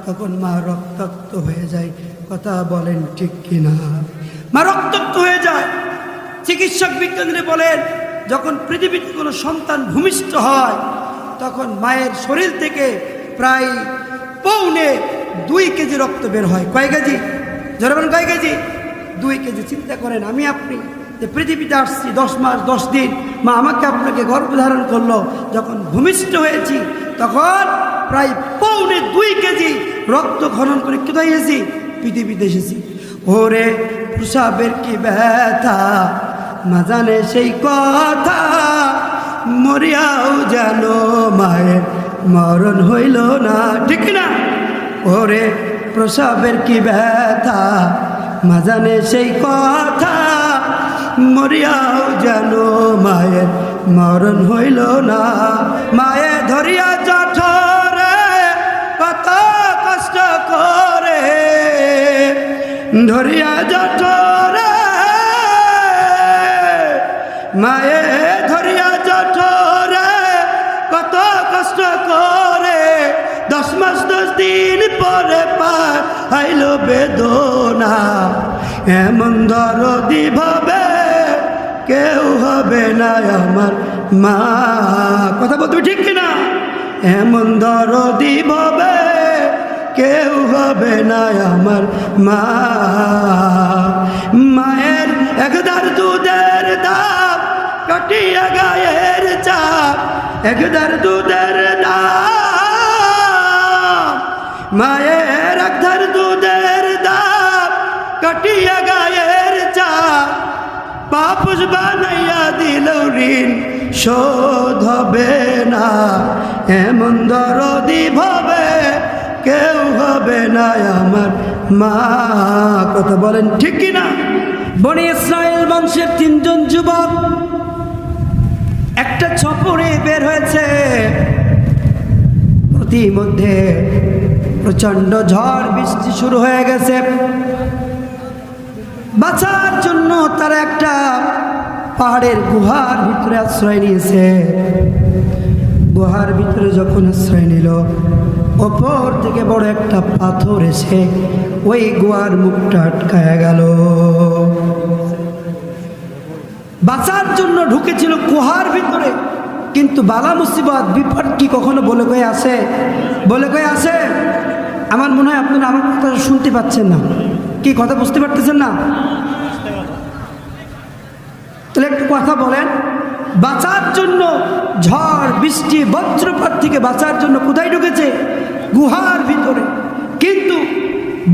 তখন মা রক্তাক্ত হয়ে যায়। কথা বলেন ঠিক কিনা? মা রক্তাক্ত হয়ে যায়। চিকিৎসক বিজ্ঞানীরা বলেন, যখন পৃথিবীতে কোনো সন্তান ভূমিষ্ঠ হয়, তখন মায়ের শরীর থেকে প্রায় 1.25 কেজি রক্ত বের হয়। কয় কেজি? যারা বলেন কয় কেজি? 2 কেজি। চিন্তা করেন, আমি আপনি যে পৃথিবীতে আসছি 10 মাস 10 দিন, মা আমাকে আপনাকে গর্ভধারণ করলো, যখন ভূমিষ্ঠ হয়েছি তখন প্রায় 1.25 কেজি রক্ত খনন করে কোথায় এসেছি? পৃথিবীতে এসেছি। ওরে প্রসাবের কি ব্যথা, মা জানে সেই কথা, মরিয়াও জানো মায়ের মরণ হইল না। ঠিক না? ওরে প্রসাবের কি ব্যথা, মা জানে সেই কথা, মরিয়াও জানো মায়ের মরণ হইল না। মায়ে ধরিয়া জঠরে কত কষ্ট করে, ধরিয়া জঠরে, মায়ে ধরিয়া জঠরে কত কষ্ট করে 10 মাস 10 দিন পরে পার আইল বেদনা। এমন দরদি ভাবে কেউ হবে না আমার মা। কথা বলতে ঠিক কিনা? এমন দরদি ভাবে কেউ হবে না আমার মা। মায়ের একদার দুধের দাম কাটিয়া গায়ের চাপ, একদার দুধের দাম, মায়ের একদার দুধের দাম কাটিয়া গায়ের চাপ, পাপস বানাইয়া দিল ঋণ শোধ হবে না। এমন দরদি ভাবে কেউ হবে না আমার মা। কথা বলেন ঠিক কিনা? বনি ইসরাইল বংশের 3 জন যুবক একটা সফরে বের হয়েছে। প্রতিমধ্যে প্রচন্ড ঝড় বৃষ্টি শুরু হয়ে গেছে। বাঁচার জন্য তারা একটা পাহাড়ের গুহার ভিতরে আশ্রয় নিয়েছে। গুহার ভিতরে যখন আশ্রয় নিল, ওপর থেকে বড় একটা পাথর এসে ওই গুহার মুখটা আটকায়া গেল। বাঁচার জন্য ঢুকেছিল গুহার ভিতরে, কিন্তু বালা মুসিবত বিপদ কি কখনো বলে কয়ে আসে? বলে কয়ে আসে? আমার মনে হয় আপনারা আমার কথা শুনতে পাচ্ছেন না। কি কথা বুঝতে পারতেছেন না? তাহলে একটু কথা বলেন। বাঁচার জন্য ঝড় বৃষ্টি বজ্রপাত থেকে বাঁচার জন্য কোথায় ঢুকেছে? গুহার ভিতরে। কিন্তু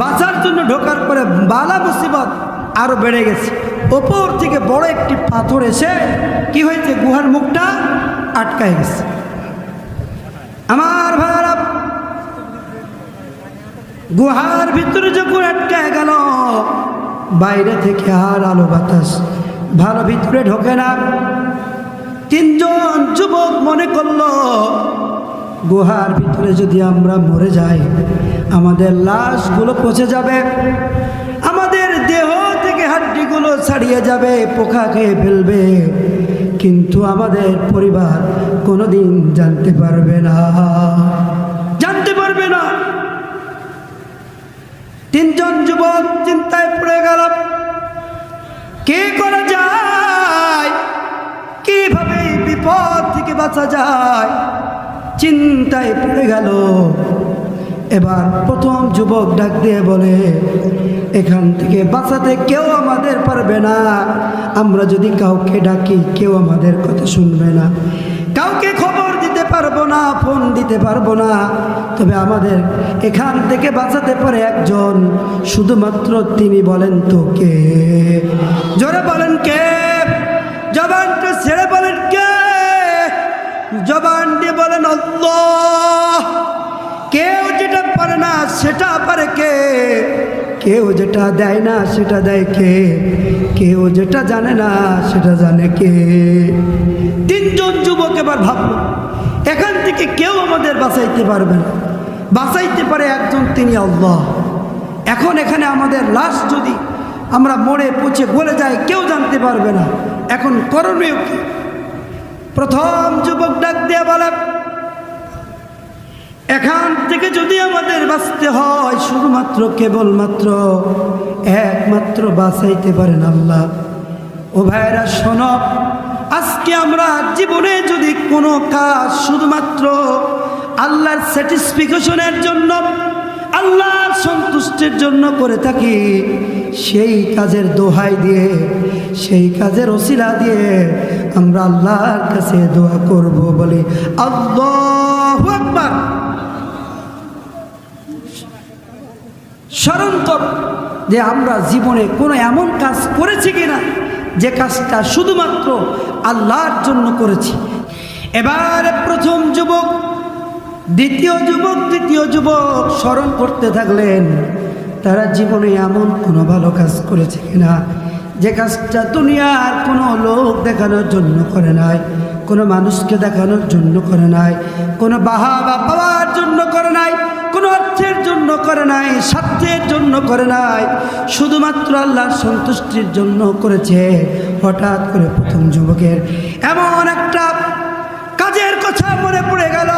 বাঁচার জন্য ঢোকার পরে বালা মুসিবত আরো বেড়ে গেছে। ওপর থেকে বড় একটি পাথর এসে কি হয়েছে? গুহার মুখটা আটকায় গেছে। আমার ভাইরা, গুহার ভিতরে যখন আটকায় গেল, বাইরে থেকে আর আলো বাতাস ভালো ভিতরে ঢোকে না। 3 জন যুবক মনে করলো গুহার ভিতরে যদি আমরা মরে যাই, আমাদের লাশগুলো পচে যাবে, আমাদের দেহ থেকে হাড্ডিগুলো ছাড়িয়ে যাবে, পোকা খেয়ে ফেলবে, কিন্তু আমাদের পরিবার কোনোদিন জানতে পারবে না, জানতে পারবে না। 3 জন যুবক চিন্তায় পড়ে গেল, কে করা যায়, কিভাবে বিপদ থেকে বাঁচা যায়, চিন্তায় পড়ে গেল। এবার প্রথম যুবক ডাক দিয়ে বলে, এখান থেকে বাঁচাতে কেউ আমাদের পারবে না। আমরা যদি কাউকে ডাকি কেউ আমাদের কথা শুনবে না, কাউকে খবর দিতে পারবো না, ফোন দিতে পারবো না। তবে আমাদের এখান থেকে বাঁচাতে পারে একজন, শুধুমাত্র তিনি। বলেন তো কে? জোরে বলেন কে? জবানটা ছেড়ে বলেন কে? জবান দিয়ে বলেন আল্লাহ। কেউ যেটা পারে না সেটা পারে কে? কেউ যেটা দেয় না সেটা দেয় কে? কেউ যেটা জানে না সেটা জানে কে? 3 জন যুবক এবার ভাবল, এখান থেকে কেউ আমাদের বাঁচাইতে পারবে না, বাঁচাইতে পারে একজন, তিনি আল্লাহ। এখন এখানে আমাদের লাশ যদি আমরা মরে পচে গলে যাই, কেউ জানতে পারবে না। এখন করণীয় কি? প্রথম যুবক ডাক দিয়ে বলে, এখান থেকে যদি আমাদের বাঁচতে হয়, শুধুমাত্র কেবলমাত্র একমাত্র বাঁচাইতে পারেন আল্লাহ। ও ভাইরা শোনো, আজকে আমরা জীবনে যদি কোনো কাজ শুধুমাত্র আল্লাহর স্যাটিসফিকেশনের জন্য, আল্লাহর সন্তুষ্টির জন্য করে থাকি, সেই কাজের দোহাই দিয়ে, সেই কাজের ওসিলা দিয়ে আমরা আল্লাহর কাছে দোয়া করব। বলি আল্লাহু আকবার। স্মরণ কর যে আমরা জীবনে কোনো এমন কাজ করেছি কিনা যে কাজটা শুধুমাত্র আল্লাহর জন্য করেছি। এবার প্রথম যুবক, দ্বিতীয় যুবক, তৃতীয় যুবক স্মরণ করতে থাকলেন তারা জীবনে এমন কোনো ভালো কাজ করেছে কিনা যে কাজটা দুনিয়ার কোনো লোক দেখানোর জন্য করে নাই, কোনো মানুষকে দেখানোর জন্য করে নাই, কোনো বাহাবা পাওয়ার জন্য করে নাই, কোনো অর্থের জন্য করে নাই, স্বার্থের জন্য করে নাই, শুধুমাত্র আল্লাহর সন্তুষ্টির জন্য করেছে। হঠাৎ করে প্রথম যুবকের এমন একটা কাজের কথা মনে পড়ে গেল।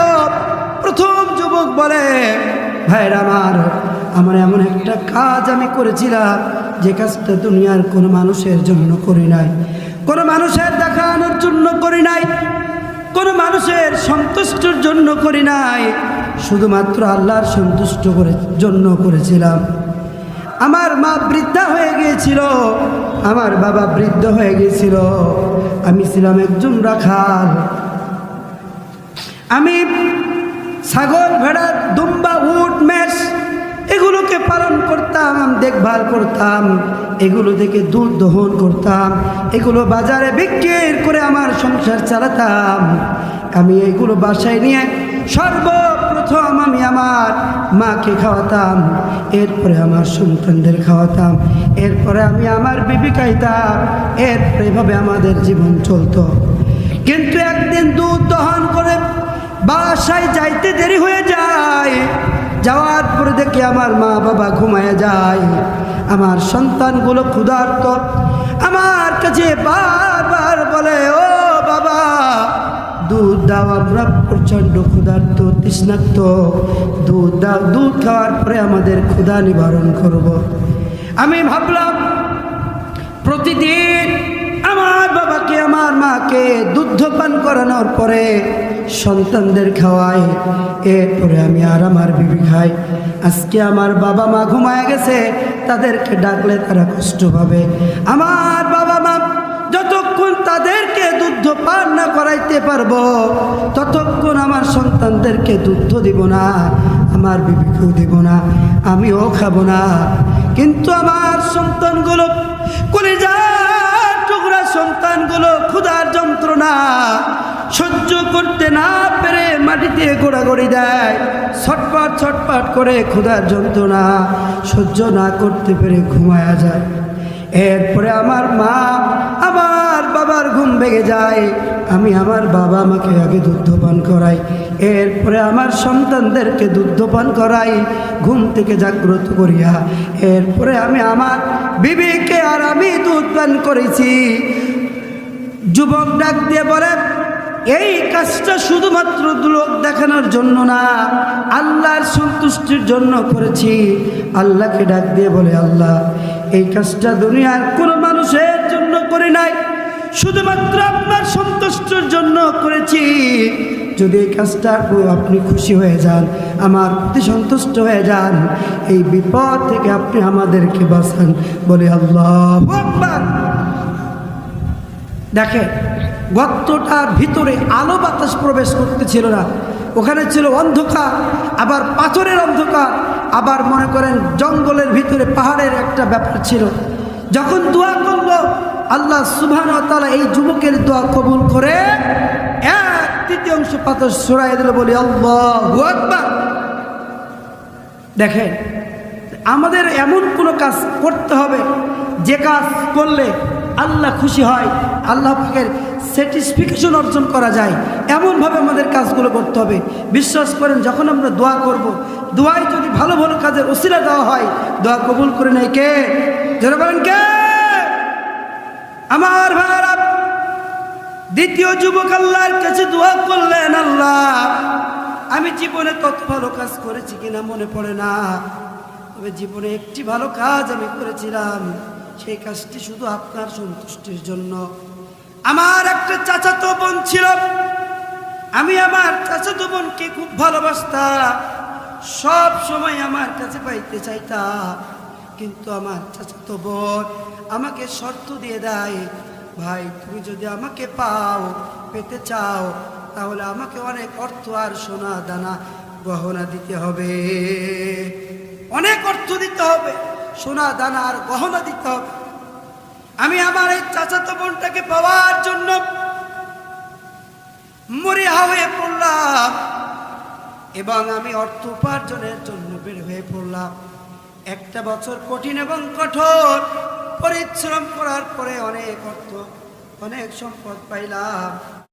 প্রথম যুবক বলে, ভাইরা আমার এমন একটা কাজ আমি করেছিলাম যে কাজটা দুনিয়ার কোনো মানুষের জন্য করি নাই, কোনো মানুষের দেখানোর জন্য করি নাই, কোনো মানুষের সন্তুষ্টির জন্য করি নাই, শুধুমাত্র আল্লাহর সন্তুষ্ট জন্য করেছিলাম। আমার মা বৃদ্ধা হয়ে গিয়েছিল, আমার বাবা বৃদ্ধ হয়ে গিয়েছিল, আমি ছিলাম একজন রাখাল। আমি ছাগল, ভেড়া, দুম্বা, উট, মেষ এগুলোকে পালন করতাম, দেখভাল করতাম, এগুলো থেকে দুধ দহন করতাম, এগুলো বাজারে বিক্রি করে আমার সংসার চালাতাম। আমি এগুলো বাসায় নিয়ে সর্বপ্রথম আমি আমার মাকে খাওয়াতাম, এরপরে আমার সন্তানদের খাওয়াতাম, এরপরে আমি আমার বিবি খাইতাম, এরপরে এভাবে আমাদের জীবন চলতো। কিন্তু একদিন দুধ দহন করে বাসায় যাইতে দেরি হয়ে যায়, যাওয়ার পরে দেখি আমার মা বাবা ঘুমায় যায়, আমার সন্তানগুলো ক্ষুধার্ত আমার কাছে বারবার বলে, ও বাবা দুধ দাও, আমরা প্রচণ্ড ক্ষুধার্ত তৃষ্ণার্ত, দুধ দাও, দুধ খাওয়ার পরে আমাদের ক্ষুধা নিবারণ করব। আমি ভাবলাম প্রতিদিন আমার বাবাকে আমার মাকে দুগ্ধ পান করানোর পরে সন্তানদের খাওয়াই, এরপরে আমি আর আমার বিবি খাই। আজকে আমার বাবা মা ঘুমায় গেছে, তাদেরকে ডাকলে তারা কষ্ট পাবে। আমার বাবা মা যতক্ষণ তাদেরকে দুগ্ধ পান না করাইতে পারবো ততক্ষণ আমার সন্তানদেরকে দুগ্ধ দিব না, আমার বিবিকেও দিব না, আমিও খাবো না। কিন্তু আমার সন্তানগুলো কলিজার টুকরা সন্তানগুলো ক্ষুধার যন্ত্রণা সহ্য করতে না পেরে মাটিতে গোড়াগড়ি দেয়, ছটপট ছটপট করে ক্ষুধার যন্ত্রণা সহ্য না করতে পেরে ঘুমায়া যায়। এরপরে আমার মা আমার বাবার ঘুম ভেঙে যায়, আমি আমার বাবা মাকে আগে দুগ্ধ পান করাই, এরপরে আমার সন্তানদেরকে দুগ্ধ পান করাই ঘুম থেকে জাগ্রত করিয়া, এরপরে আমি আমার বিবিকে আর আমি দুধ পান করেছি। যুবক ডাক দিয়ে বলে, এই কাজটা শুধুমাত্র লোক দেখানোর জন্য না, আল্লাহর সন্তুষ্টির জন্য করেছি। আল্লাহকে ডাক দিয়ে বলে, আল্লাহ এই কাজটা দুনিয়ার কোনো মানুষের জন্য করি নাই, শুধুমাত্র আপনার সন্তুষ্টির জন্য করেছি। যদি এই কাজটা আপনি খুশি হয়ে যান, আমার প্রতি সন্তুষ্ট হয়ে যান, এই বিপদ থেকে আপনি আমাদেরকে বাঁচান। বলে আল্লাহু আকবার। দেখেন গর্তটার ভিতরে আলো বাতাস প্রবেশ করতেছিল না, ওখানে ছিল অন্ধকার, আবার পাথরের অন্ধকার, আবার মনে করেন জঙ্গলের ভিতরে পাহাড়ের একটা ব্যাপার ছিল। যখন দোয়া করলো আল্লাহ সুবহানাহু ওয়া তাআলা এই যুবকের দোয়া কবুল করে 1/3 পাথর সরাই দিল। বলি আল্লাহু আকবার। দেখেন আমাদের এমন কোনো কাজ করতে হবে যে কাজ করলে আল্লাহ খুশি হয়, আল্লাহ পাকের স্যাটিসফিকেশন অর্জন করা যায়, এমনভাবে আমাদের কাজগুলো করতে হবে। বিশ্বাস করেন যখন আমরা দোয়া করব, দোয়ায় যদি ভালো ভালো কাজের ওসিলা দেওয়া হয়, দোয়া কবুল করে নেয় কে? যারা বলেন কে? আমার ভাইরা, দ্বিতীয় যুবক আল্লাহর কাছে দোয়া করলেন, আল্লাহ আমি জীবনে কত ভালো কাজ করেছি কিনা মনে পড়ে না, তবে জীবনে একটি ভালো কাজ আমি করেছিলাম, সেই কাজটি শুধু আপনার সন্তুষ্টির জন্য। আমার একটা চাচাতো বোন ছিল, আমি আমার চাচাতো বোনকে খুব ভালোবাসতাম, সব সময় আমার কাছে পাইতে চাইতাম, কিন্তু আমার চাচাতো বোন আমাকে শর্ত দিয়ে দেয়, ভাই তুমি যদি আমাকে পেতে চাও তাহলে আমাকে অনেক অর্থ আর সোনা দানা গহনা দিতে হবে, অনেক অর্থ দিতে হবে, সোনা দানা আর গহনা দিতে হবে। আমি আমার এই চাচাতো বোনটাকে পাওয়ার জন্য মরিয়া হয়ে পড়লাম এবং আমি অর্থ উপার্জনের জন্য বের হয়ে পড়লাম। একটা বছর কঠিন এবং কঠোর পরিশ্রম করার পরে অনেক অর্থ, অনেক সম্পদ পাইলাম।